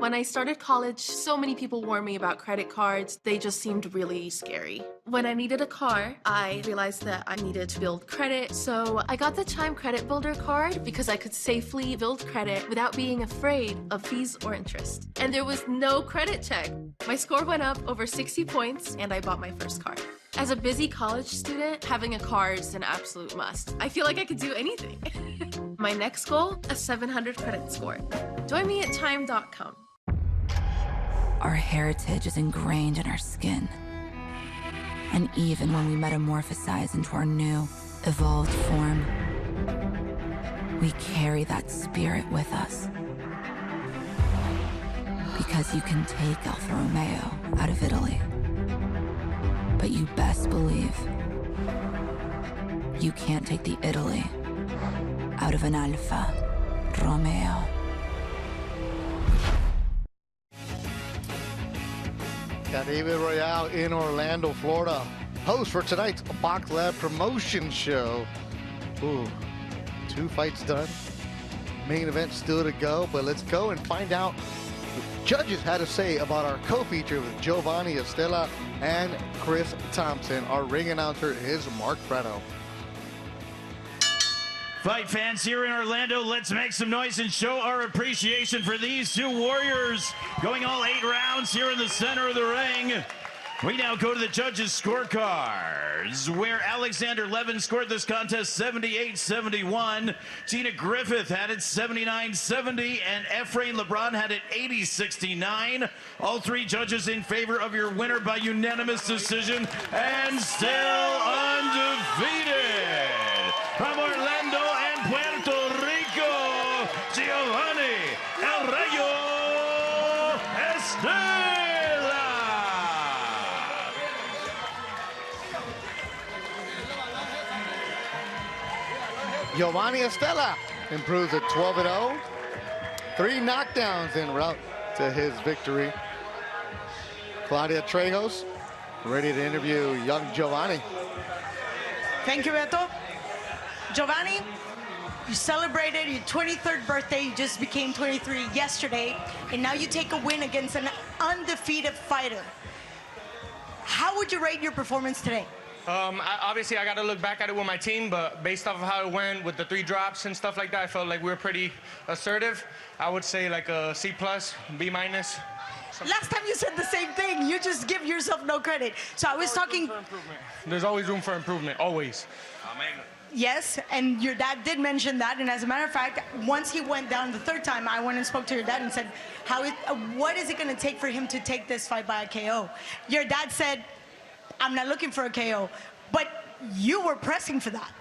When I started college, so many people warned me about credit cards. They just seemed really scary. When I needed a car, I realized that I needed to build credit. So I got the Chime Credit Builder card because I could safely build credit without being afraid of fees or interest. And there was no credit check. My score went up over 60 points and I bought my first car. As a busy college student, having a car is an absolute must. I feel like I could do anything. My next goal, a 700 credit score. Join me at chime.com. Our heritage is ingrained in our skin. And even when we metamorphosize into our new, evolved form, we carry that spirit with us. Because you can take Alfa Romeo out of Italy, but you best believe you can't take the Italy out of an Alfa Romeo. David Royale in Orlando, Florida, host for tonight's Boxlab promotion show. Ooh, 2 fights done. Main event still to go, but let's go and find out what judges had to say about our co-feature with Giovanni Estella and Chris Thompson. Our ring announcer is Mark Fredo. Fight fans here in Orlando, let's make some noise and show our appreciation for these 2 warriors going all 8 rounds here in the center of the ring. We now go to the judges' scorecards, where Alexander Levin scored this contest 78-71. Tina Griffith had it 79-70, and Efrain LeBron had it 80-69. All 3 judges in favor of your winner by unanimous decision, and still undefeated. From Orlando and Puerto Rico, Giovanni El Rayo Estella. Giovanni Estela improves to 12-0. 3 knockdowns en route to his victory. Claudia Trejos ready to interview young Giovanni. Thank you, Beto. Giovanni, you celebrated your 23rd birthday. You just became 23 yesterday, and now you take a win against an undefeated fighter. How would you rate your performance today? Obviously, I got to look back at it with my team, but based off of how it went with the 3 drops and stuff like that, I felt like we were pretty assertive. I would say like a C+, B-. Last time you said the same thing. You just give yourself no credit. So I was talking. There's always room for improvement, always. Yes, and your dad did mention that. And as a matter of fact, once he went down the 3rd time, I went and spoke to your dad and said, what is it going to take for him to take this fight by a KO? Your dad said, I'm not looking for a KO, but you were pressing for that.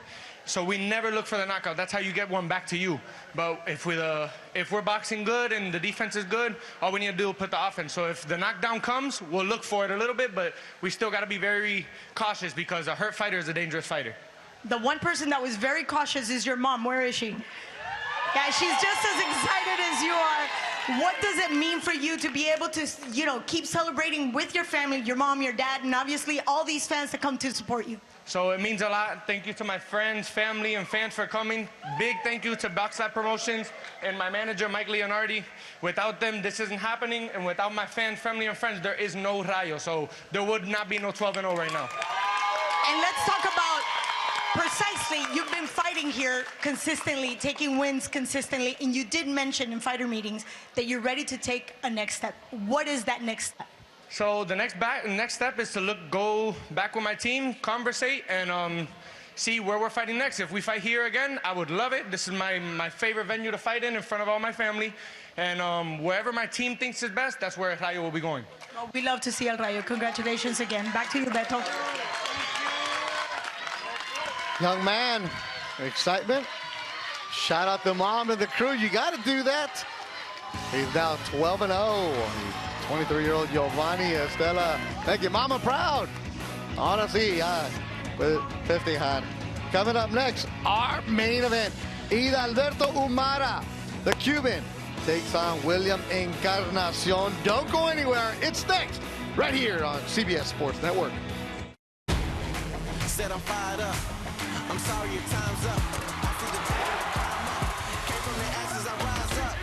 So we never look for the knockout. That's how you get one back to you. But if we're boxing good and the defense is good, all we need to do is put the offense. So if the knockdown comes, we'll look for it a little bit, but we still got to be very cautious because a hurt fighter is a dangerous fighter. The one person that was very cautious is your mom. Where is she? Yeah, she's just as excited as you are. What does it mean for you to be able to, keep celebrating with your family, your mom, your dad, and obviously all these fans that come to support you? So it means a lot. Thank you to my friends, family, and fans for coming. Big thank you to Boxlab Promotions and my manager, Mike Leonardi. Without them, this isn't happening. And without my fans, family, and friends, there is no Rayo. So there would not be no 12-0 right now. And let's talk about precisely, you've been fighting here consistently, taking wins consistently, and you did mention in fighter meetings that you're ready to take a next step. What is that next step? So the next step is to go back with my team, conversate, and see where we're fighting next. If we fight here again, I would love it. This is my favorite venue to fight in front of all my family. And wherever my team thinks is best, that's where Rayo will be going. Well, we love to see El Rayo. Congratulations again. Back to you, Beto. Young man, excitement. Shout out to mom and the crew. You got to do that. He's now 12-0. 23-year-old Giovanni Estela. Thank you, mama, proud. Honestly, with 50 hand. Coming up next, our main event. Idalberto Umara, the Cuban, takes on William Encarnacion. Don't go anywhere. It's next, right here on CBS Sports Network. Said I'm fired up. I'm sorry your time's up. I see the came from the ashes, I rise up.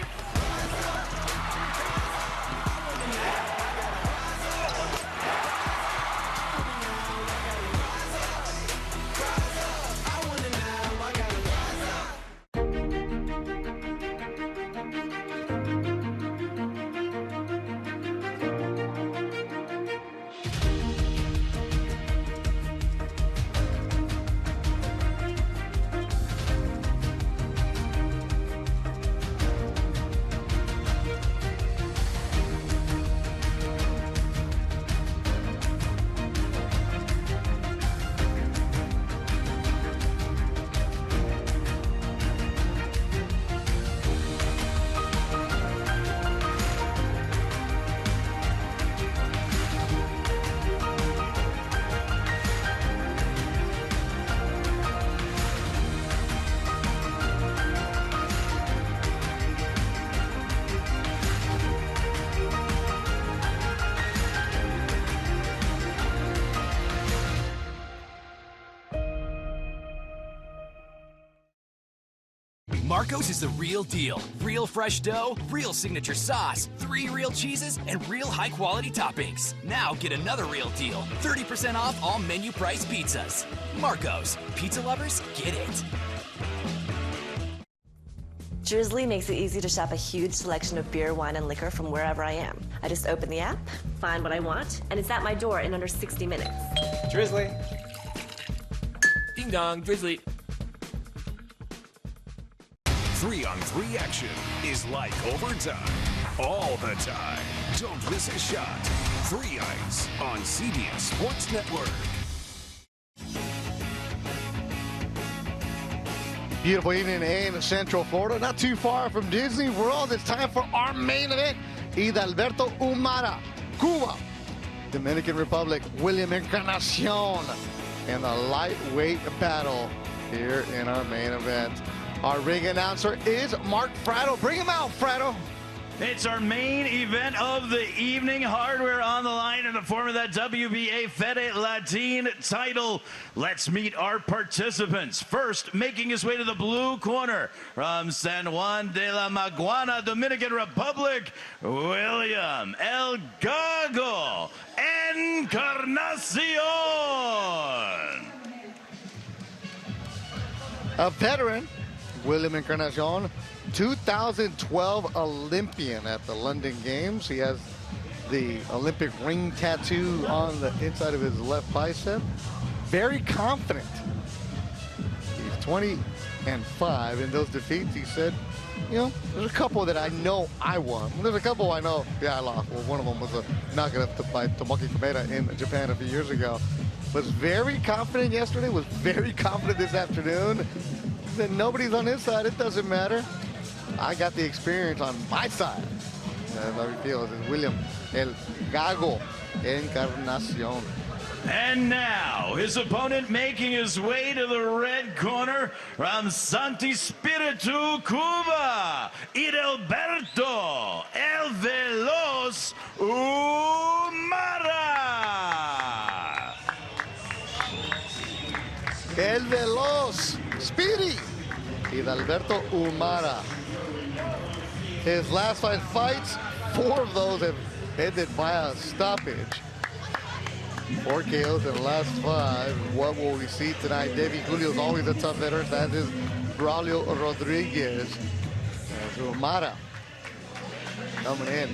Marco's is the real deal. Real fresh dough, real signature sauce, 3 real cheeses, and real high-quality toppings. Now get another real deal. 30% off all menu price pizzas. Marco's. Pizza lovers, get it. Drizzly makes it easy to shop a huge selection of beer, wine, and liquor from wherever I am. I just open the app, find what I want, and it's at my door in under 60 minutes. Drizzly. Ding dong, Drizzly. 3-on-3 action is like overtime, all the time. Don't miss a shot. 3 Ice on CBS Sports Network. Beautiful evening in Central Florida, not too far from Disney World. It's time for our main event. Idalberto Umara, Cuba, Dominican Republic, William Encarnacion, in the lightweight battle. here in our main event. Our ring announcer is Mark Fratto. Bring him out, Fratto. It's our main event of the evening. Hardware on the line in the form of that WBA Fedelatin title. Let's meet our participants. First, making his way to the blue corner from San Juan de la Maguana, Dominican Republic, William El Gago Encarnacion. A veteran, William Encarnacion, 2012 Olympian at the London Games. He has the Olympic ring tattoo on the inside of his left bicep. Very confident. He's 20-5 in those defeats. He said, you know, there's a couple that I know I won. There's a couple I know, yeah, I lost. Well, one of them was a knockout by Tomoki Kameda in Japan a few years ago. Was very confident yesterday, was very confident this afternoon. Said nobody's on his side, it doesn't matter. I got the experience on my side. That's how he feels. It's William El Gago Encarnacion. And now, his opponent making his way to the red corner from Santi Spiritu, Cuba, Idalberto El Veloz Umara. El Veloz Speedy Idalberto Umara. His last 5 fights, 4 of those have ended via stoppage. 4 KOs in the last 5. What will we see tonight? Davey Julio's always a tough veteran. That is Braulio Rodriguez. As Umara coming in.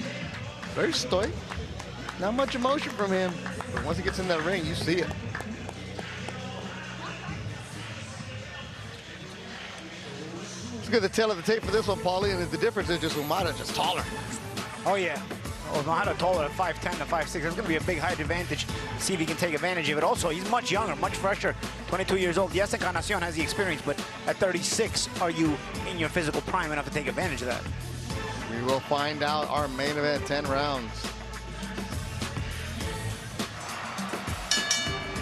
Very stoic. Not much emotion from him. But once he gets in that ring, you see it. Good, the tail of the tape for this one, Paulie, and the difference is just Umara just taller. Oh, yeah. Oh, Umara taller at 5'10" to 5'6". That's going to be a big height advantage. See if he can take advantage of it. Also, he's much younger, much fresher, 22 years old. Yes, Encarnacion has the experience, but at 36, are you in your physical prime enough to take advantage of that? We will find out. Our main event, 10 rounds.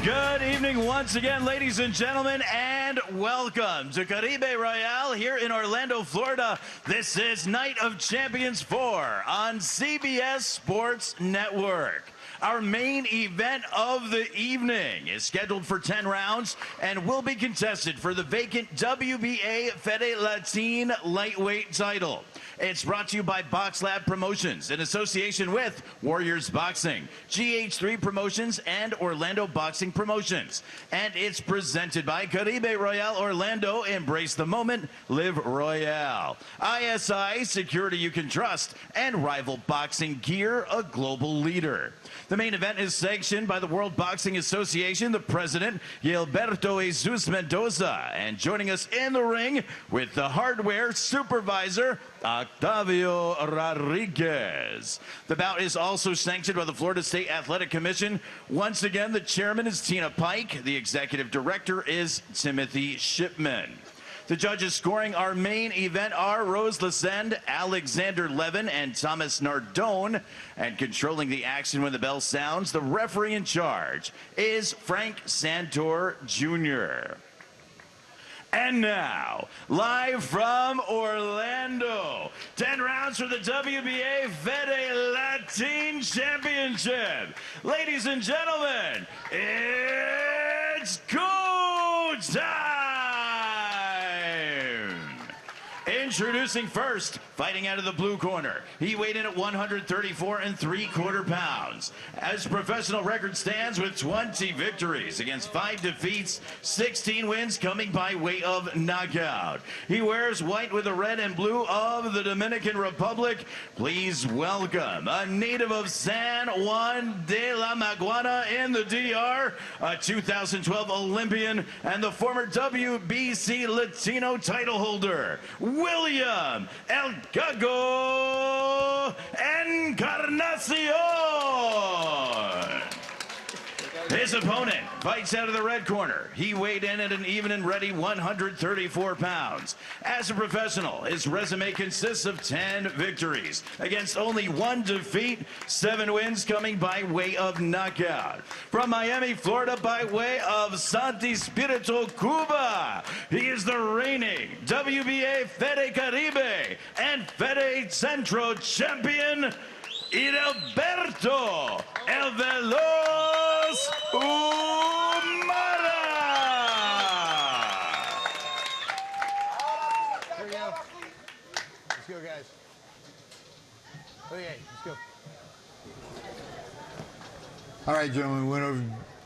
Good evening once again, ladies and gentlemen, and welcome to Caribe Royale here in Orlando, Florida. This is Night of Champions 4 on CBS Sports Network. Our main event of the evening is scheduled for 10 rounds and will be contested for the vacant WBA Fedelatin lightweight title. It's brought to you by Boxlab Promotions in association with Warriors Boxing, GH3 Promotions, and Orlando Boxing Promotions. And it's presented by Caribe Royale Orlando. Embrace the moment, live Royale. ISI, security you can trust, and Rival Boxing Gear, a global leader. The main event is sanctioned by the World Boxing Association, the president, Idalberto Jesus Mendoza, and joining us in the ring with the hardware supervisor, Octavio Rodriguez. The bout is also sanctioned by the Florida State Athletic Commission. Once again, the chairman is Tina Pike. The executive director is Timothy Shipman. The judges scoring our main event are Rose Lesend, Alexander Levin, and Thomas Nardone. And controlling the action when the bell sounds, the referee in charge is Frank Santor Jr. And now, live from Orlando, 10 rounds for the WBA Fedelatin Championship. Ladies and gentlemen, it's go time! Introducing first, fighting out of the blue corner. He weighed in at 134 3/4 pounds. As professional record stands with 20 victories against 5 defeats, 16 wins coming by way of knockout. He wears white with the red and blue of the Dominican Republic. Please welcome a native of San Juan de la Maguana in the DR, a 2012 Olympian, and the former WBC Latino title holder, William El Gago Encarnacion. His opponent fights out of the red corner. He weighed in at an even and ready 134 pounds. As a professional, his resume consists of 10 victories against only 1 defeat, 7 wins coming by way of knockout. From Miami, Florida, by way of Santi Spirito, Cuba, he is the reigning WBA Fede Caribe and Fede Centro champion, Idalberto El Veloz Umara. Here we go. Let's go, guys. Okay, let's go. All right, gentlemen, we went over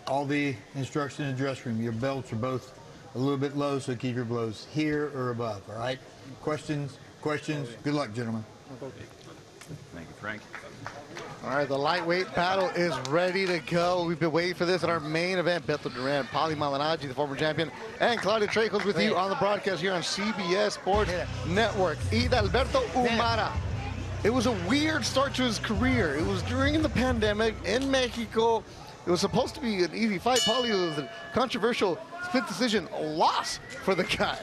all the instructions in the dressing room. Your belts are both a little bit low, so keep your blows here or above, all right? Questions? Questions? Good luck, gentlemen. Thank you, Frank. All right, the lightweight battle is ready to go. We've been waiting for this at our main event. Beto Duran, Paulie Malignaggi, the former champion, and Claudia Trejo's with you on the broadcast here on CBS Sports Network. Idalberto Umara. It was a weird start to his career. It was during the pandemic in Mexico. It was supposed to be an easy fight. Paulie, it was a controversial split decision loss for the guy.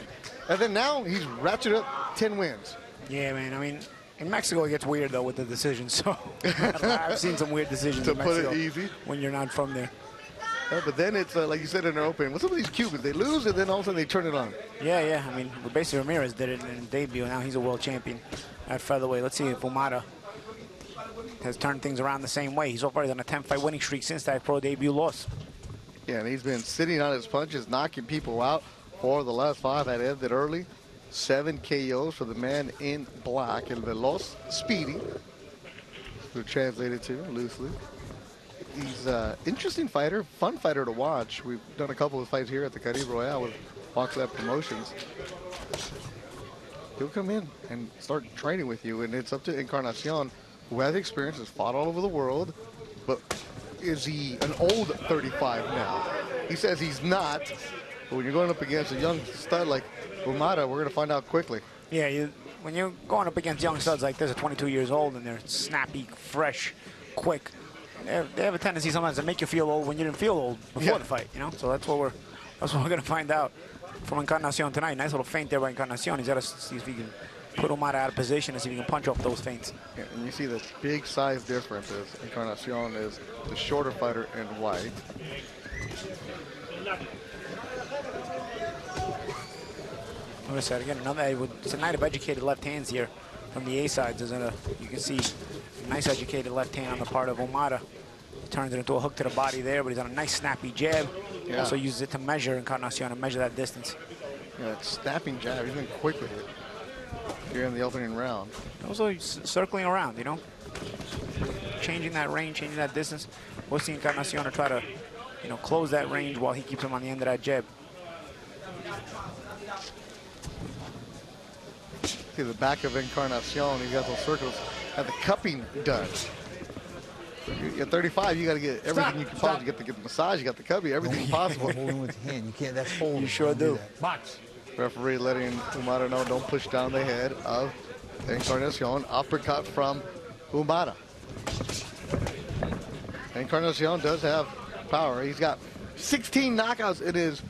And then now he's ratcheted up 10 wins. Yeah, man. I mean, in Mexico, it gets weird, though, with the decisions. So I've seen some weird decisions to in Mexico put it easy when you're not from there. But then it's, like you said in our opening, with some of these Cubans, they lose and then all of a sudden they turn it on. Yeah. I mean, basically Ramirez did it in his debut. Now he's a world champion at featherweight. Let's see if Umara has turned things around the same way. He's already on a 10-fight winning streak since that pro debut loss. Yeah, and he's been sitting on his punches, knocking people out. 4 of the last 5 had ended early. 7 KOs for the man in black, El Veloz Speedy, who translated to loosely. He's an interesting fighter, fun fighter to watch. We've done a couple of fights here at the Caribe Royale with Boxlab Promotions. He'll come in and start training with you, and it's up to Encarnacion, who has experience, has fought all over the world, but is he an old 35 now? He says he's not, but when you're going up against a young stud like Umara, we're going to find out quickly. Yeah, when you're going up against young studs like this at 22 years old and they're snappy, fresh, quick, they have a tendency sometimes to make you feel old when you didn't feel old before the fight, you know? So that's what we're going to find out from Encarnacion tonight. Nice little feint there by Encarnacion. He's got to see if he can put Umara out of position and see if he can punch off those feints. Yeah, and you see the big size differences. Encarnacion is the shorter fighter in white. Like I said, again, it's a night of educated left hands here from the A sides. You can see a nice educated left hand on the part of Umara. Turns it into a hook to the body there, but he's on a nice snappy jab. Yeah. Also uses it to measure Encarnacion and measure that distance. Yeah, it's snapping jab. He's been quick with it here in the opening round. Also circling around, you know, changing that range, changing that distance. We'll see Encarnacion to try to, you know, close that range while he keeps him on the end of that jab. See the back of Encarnacion, he's got those circles, had the cupping done. At 35, you got to get everything you can possibly get. To get the massage, you got the cubby, everything possible. Holding with your hand, you can't. That's holding. You sure do. Box. Referee letting Umara know don't push down the head of Encarnacion. Uppercut from Umara. Encarnacion does have power. He's got 16 knockouts in his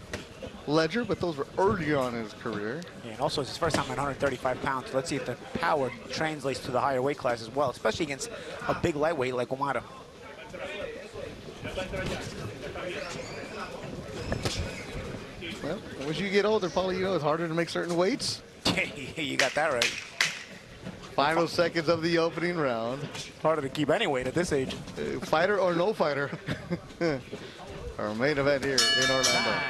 ledger, but those were earlier on in his career. Yeah, and also it's his first time at 135 pounds. So let's see if the power translates to the higher weight class as well, especially against a big lightweight like Umara. Well, as you get older, Paulie, you know it's harder to make certain weights. You got that right. Final seconds of the opening round. Harder to keep any weight at this age. Fighter or no fighter. Our main event here in Orlando.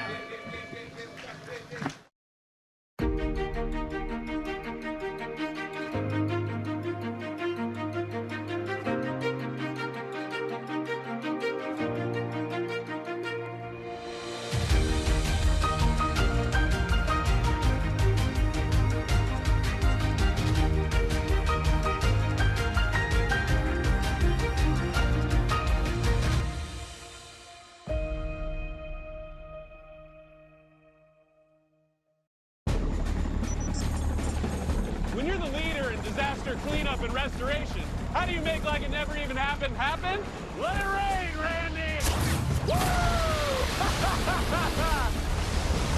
When you're the leader in disaster cleanup and restoration, how do you make like it never even happened happen? Let it rain, Randy!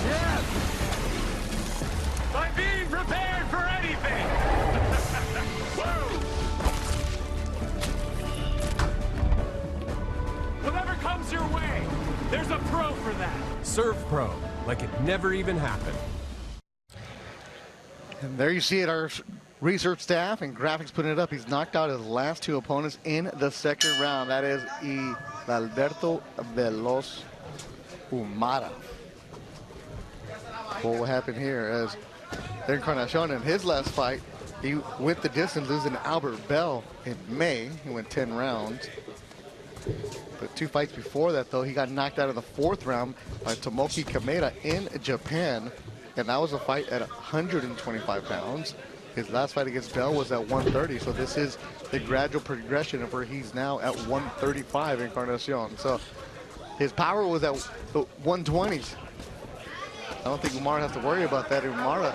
Yes! By being prepared for anything! Woo! Whatever comes your way, there's a pro for that. Serve pro, like it never even happened. And there you see it, our research staff and graphics putting it up. He's knocked out his last two opponents in the second round. That is Idalberto Umara. What will happen here as Encarnacion in his last fight, he went the distance, losing to Albert Bell in May. He went 10 rounds. But 2 fights before that, though, he got knocked out of the 4th round by Tomoki Kameda in Japan. And that was a fight at 125 pounds. His last fight against Bell was at 130. So this is the gradual progression of where he's now at 135 Encarnacion. So his power was at the 120s. I don't think Umara has to worry about that. Umara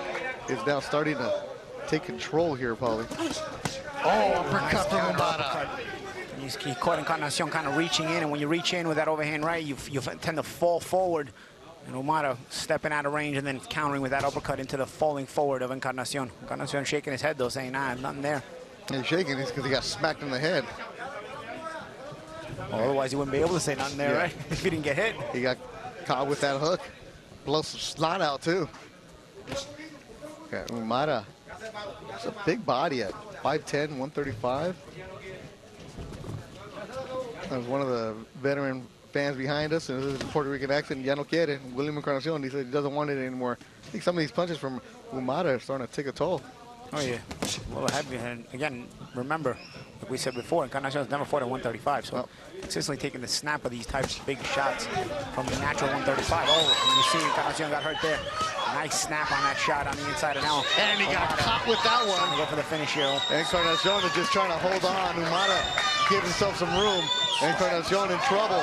is now starting to take control here, probably. Oh, uppercut from Umara. He caught Encarnacion kind of reaching in, and when you reach in with that overhand right, you tend to fall forward. And Umara stepping out of range and then countering with that uppercut into the falling forward of Encarnacion. Encarnacion shaking his head, though, saying, nah, nothing there. He's shaking this because he got smacked in the head. Well, otherwise, he wouldn't be able to say nothing there, right? If he didn't get hit. He got caught with that hook. Blow some snot out, too. Okay, Umara. It's a big body at 5'10", 135. That was one of the veteran fans behind us, and this is a Puerto Rican accent, ya no quiere, William Encarnacion. He said he doesn't want it anymore. I think some of these punches from Umara are starting to take a toll. Oh, yeah. Well, heavy. And again, remember, like we said before, Encarnacion's never fought at 135, so consistently taking the snap of these types of big shots from the natural 135. Oh, and you see Encarnacion got hurt there. Nice snap on that shot on the inside of now. And he got caught with that one. Trying to go for the finish here. Encarnacion is just trying to hold on. Umara gives himself some room. Encarnacion in trouble.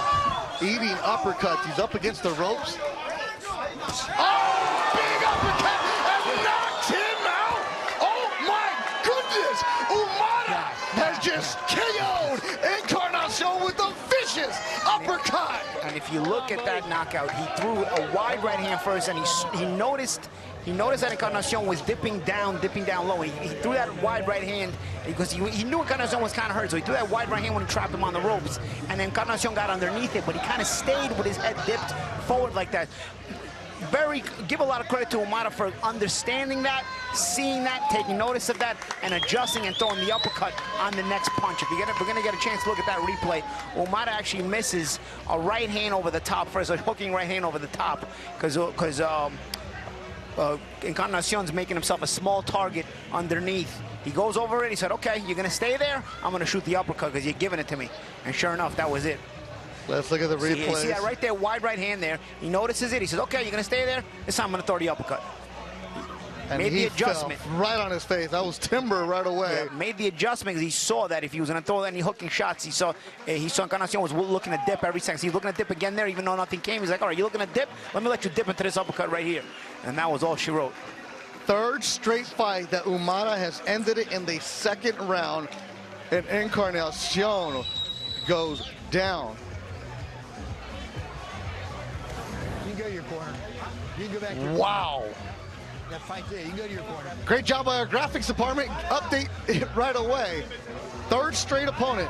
Eating uppercuts. He's up against the ropes. Oh, big uppercut and knocked him out. Oh my goodness. Umara has just KO'd Encarnacion with a vicious uppercut. And if you look at that knockout, he threw a wide right hand first, and he noticed that Encarnacion was dipping down low. He threw that wide right hand because he knew Encarnacion was kind of hurt, so he threw that wide right hand when he trapped him on the ropes, and then Encarnacion got underneath it, but he kind of stayed with his head dipped forward like that. Give a lot of credit to Umara for understanding that, seeing that, taking notice of that, and adjusting and throwing the uppercut on the next punch. If we're going to get a chance to look at that replay, Umara actually misses a right hand over the top first, a hooking right hand over the top, because Encarnacion's making himself a small target underneath. He goes over it. He said, okay, you're going to stay there? I'm going to shoot the uppercut because you're giving it to me. And sure enough, that was it. Let's look at the replay. See that right there, wide right hand there. He notices it. He says, okay, you're going to stay there? This time I'm going to throw the uppercut. And made he the adjustment. Fell right on his face. That was timber right away. Yeah, made the adjustment because he saw that if he was going to throw any hooking shots, he saw Encarnacion was looking to dip every second. So he's looking to dip again there, even though nothing came. He's like, all right, you looking to dip? Let me let you dip into this uppercut right here. And that was all she wrote. Third straight fight that Umara has ended it in the second round, and Encarnacion goes down. You can go to your corner. You can go back to your wow. corner. That fight there, you can go to your corner. Great job by our graphics department. Update it right away. Third straight opponent.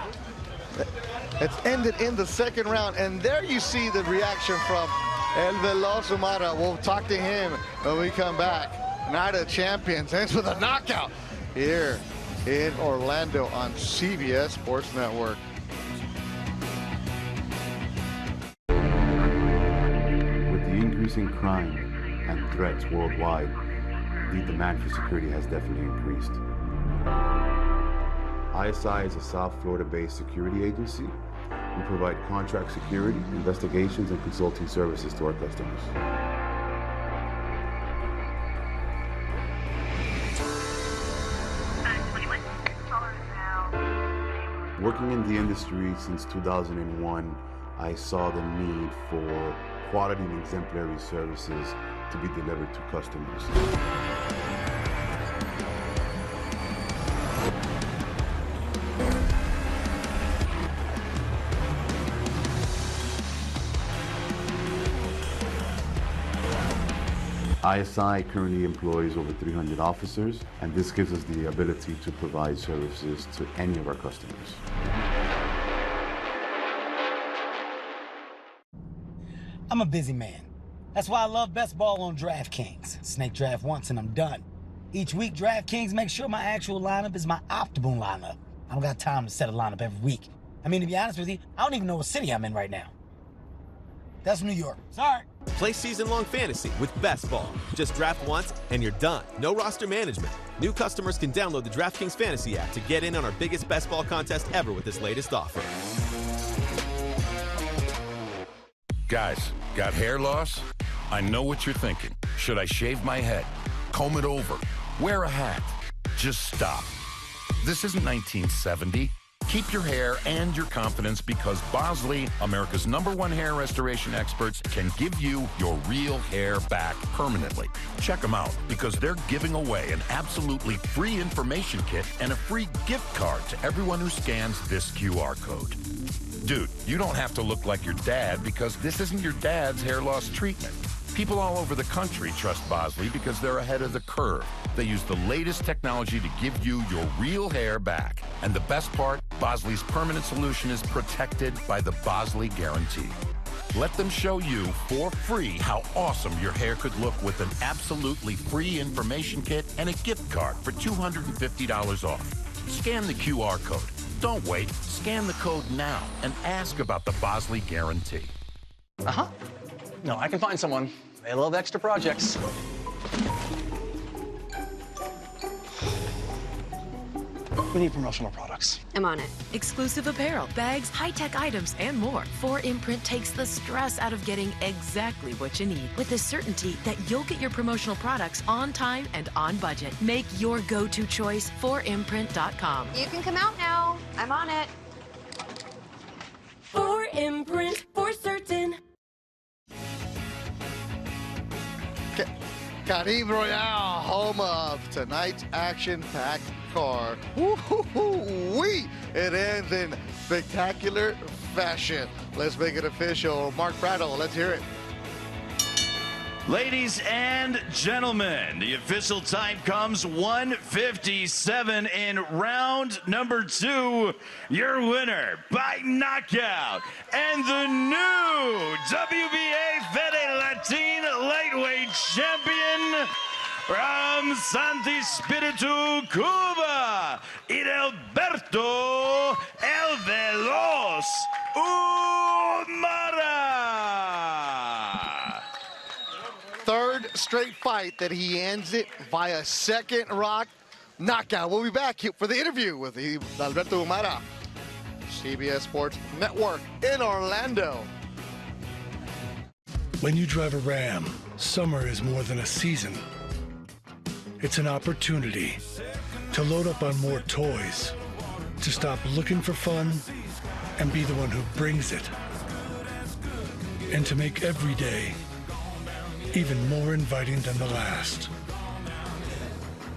It's ended in the second round, and there you see the reaction from El Veloz Umara. We'll talk to him when we come back. Night of Champions ends with a knockout here in Orlando on CBS Sports Network. With the increasing crime and threats worldwide, the demand for security has definitely increased. ISI is a South Florida-based security agency. We provide contract security, investigations, and consulting services to our customers. Working in the industry since 2001, I saw the need for quality and exemplary services to be delivered to customers. ISI currently employs over 300 officers, and this gives us the ability to provide services to any of our customers. I'm a busy man. That's why I love best ball on DraftKings. Snake draft once and I'm done. Each week, DraftKings makes sure my actual lineup is my optimal lineup. I don't got time to set a lineup every week. I mean, to be honest with you, I don't even know what city I'm in right now. That's New York. Sorry. Play season-long fantasy with Best Ball. Just draft once and you're done. No roster management. New customers can download the DraftKings Fantasy app to get in on our biggest Best Ball contest ever with this latest offer. Guys, got hair loss? I know what you're thinking. Should I shave my head? Comb it over? Wear a hat? Just stop. This isn't 1970. Keep your hair and your confidence because Bosley, America's #1 hair restoration experts, can give you your real hair back permanently. Check them out because they're giving away an absolutely free information kit and a free gift card to everyone who scans this QR code. Dude, you don't have to look like your dad because this isn't your dad's hair loss treatment. People all over the country trust Bosley because they're ahead of the curve. They use the latest technology to give you your real hair back. And the best part, Bosley's permanent solution is protected by the Bosley Guarantee. Let them show you for free how awesome your hair could look with an absolutely free information kit and a gift card for $250 off. Scan the QR code. Don't wait. Scan the code now and ask about the Bosley Guarantee. Uh-huh. No, I can find someone. They love extra projects. We need promotional products. I'm on it. Exclusive apparel, bags, high-tech items, and more. 4imprint takes the stress out of getting exactly what you need with the certainty that you'll get your promotional products on time and on budget. Make your go-to choice 4imprint.com. You can come out now. I'm on it. 4imprint, for certain. Caribe Royale, home of tonight's action-packed card. Woo-hoo-hoo-wee! It ends in spectacular fashion. Let's make it official. Mark Prattle, let's hear it. Ladies and gentlemen, the official time comes 1:57 in round number 2. Your winner by knockout and the new WBA Fedelatin lightweight champion from Santi Spiritu, Cuba, Idalberto El Veloz Umara. Third straight fight that he ends it via second rock knockout. We'll be back for the interview with Idalberto Umara, CBS Sports Network in Orlando. When you drive a Ram, summer is more than a season. It's an opportunity to load up on more toys, to stop looking for fun and be the one who brings it, and to make every day even more inviting than the last.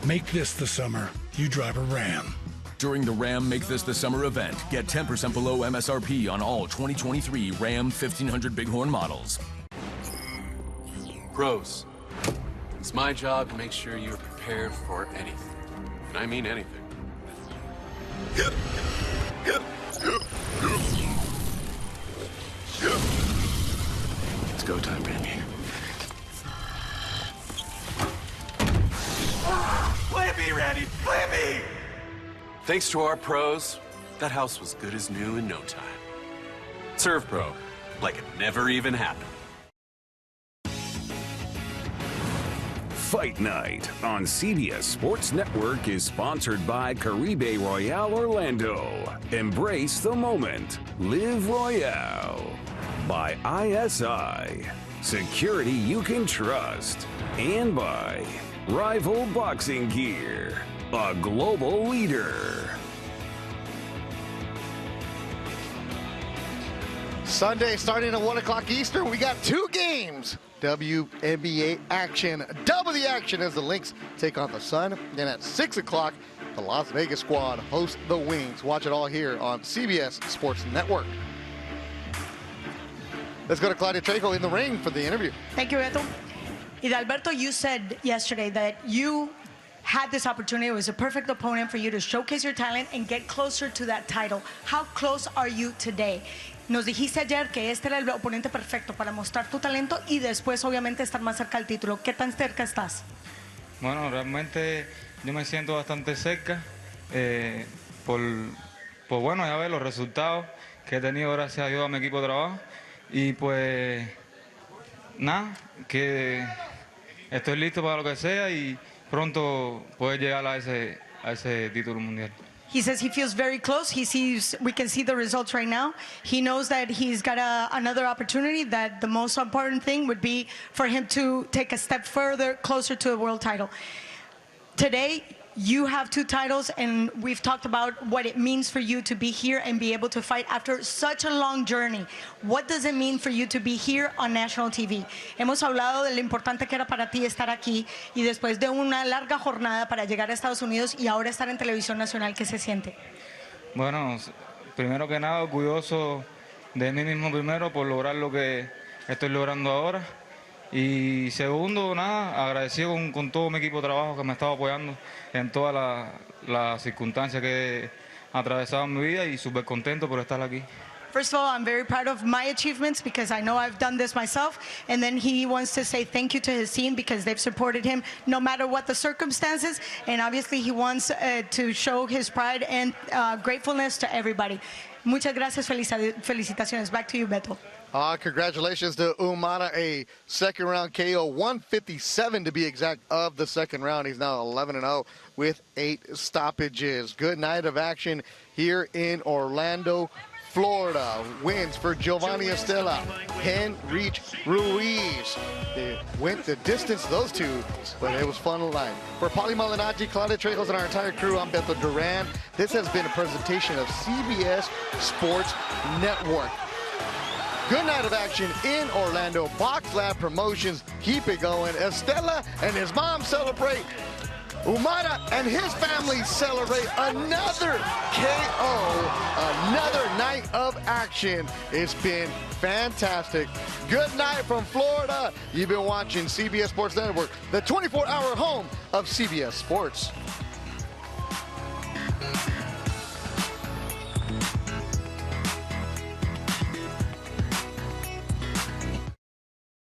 Make this the summer you drive a Ram. During the Ram Make This the Summer event, get 10% below MSRP on all 2023 Ram 1500 Bighorn models. Pros. It's my job to make sure you're prepared for anything. And I mean anything. It's go time, baby. Play me, Randy! Play me! Thanks to our pros, that house was good as new in no time. Serve Pro, like it never even happened. Fight Night on CBS Sports Network is sponsored by Caribe Royale Orlando. Embrace the moment. Live Royale. By ISI. Security you can trust. And by Rival Boxing Gear. A global leader. Sunday starting at 1 o'clock Eastern, we got 2 games. WNBA action. Double the action as the Lynx take on the Sun. Then at 6 o'clock, the Las Vegas squad hosts the Wings. Watch it all here on CBS Sports Network. Let's go to Claudia Trejo in the ring for the interview. Thank you, Beto. Idalberto, you said yesterday that you had this opportunity. It was a perfect opponent for you to showcase your talent and get closer to that title. How close are you today? Nos dijiste ayer que este era el oponente perfecto para mostrar tu talento y después obviamente estar más cerca del título. ¿Qué tan cerca estás? Bueno, realmente yo me siento bastante cerca por bueno, ya ver los resultados que he tenido gracias a Dios a mi equipo de trabajo y pues nada, que estoy listo para lo que sea y pronto poder llegar a ese título mundial. He says he feels very close. He sees, we can see the results right now. He knows that he's got another opportunity, that the most important thing would be for him to take a step further, closer to a world title. Today, you have 2 titles, and we've talked about what it means for you to be here and be able to fight after such a long journey. What does it mean for you to be here on national TV? Hemos hablado de lo importante que era para ti estar aquí y después de una larga jornada para llegar a Estados Unidos y ahora estar en televisión nacional. ¿Qué se siente? Bueno, primero que nada, orgulloso de mí mismo primero por lograr lo que estoy logrando ahora. Y segundo, nada, agradecido con todo mi equipo de trabajo que me ha estado apoyando en todas las circunstancias que he atravesado en mi vida y súper contento por estar aquí. First of all, I'm very proud of my achievements because I know I've done this myself. And then he wants to say thank you to his team because they've supported him no matter what the circumstances. And obviously he wants to show his pride and gratefulness to everybody. Muchas gracias, felicitaciones. Back to you, Beto. Congratulations to Umara, a second-round KO, 157 to be exact of the second round. He's now 11-0 with 8 stoppages. Good night of action here in Orlando, Florida. Wins for Giovanni Estella, Henrich Ruiz. They went the distance, those two, but it was fun line. For Paulie Malignaggi, Claudia Trejos, and our entire crew, I'm Beto Duran. This has been a presentation of CBS Sports Network. Good night of action in Orlando. Boxlab Promotions, keep it going. Estella and his mom celebrate. Umara and his family celebrate another KO, another night of action. It's been fantastic. Good night from Florida. You've been watching CBS Sports Network, the 24-hour home of CBS Sports.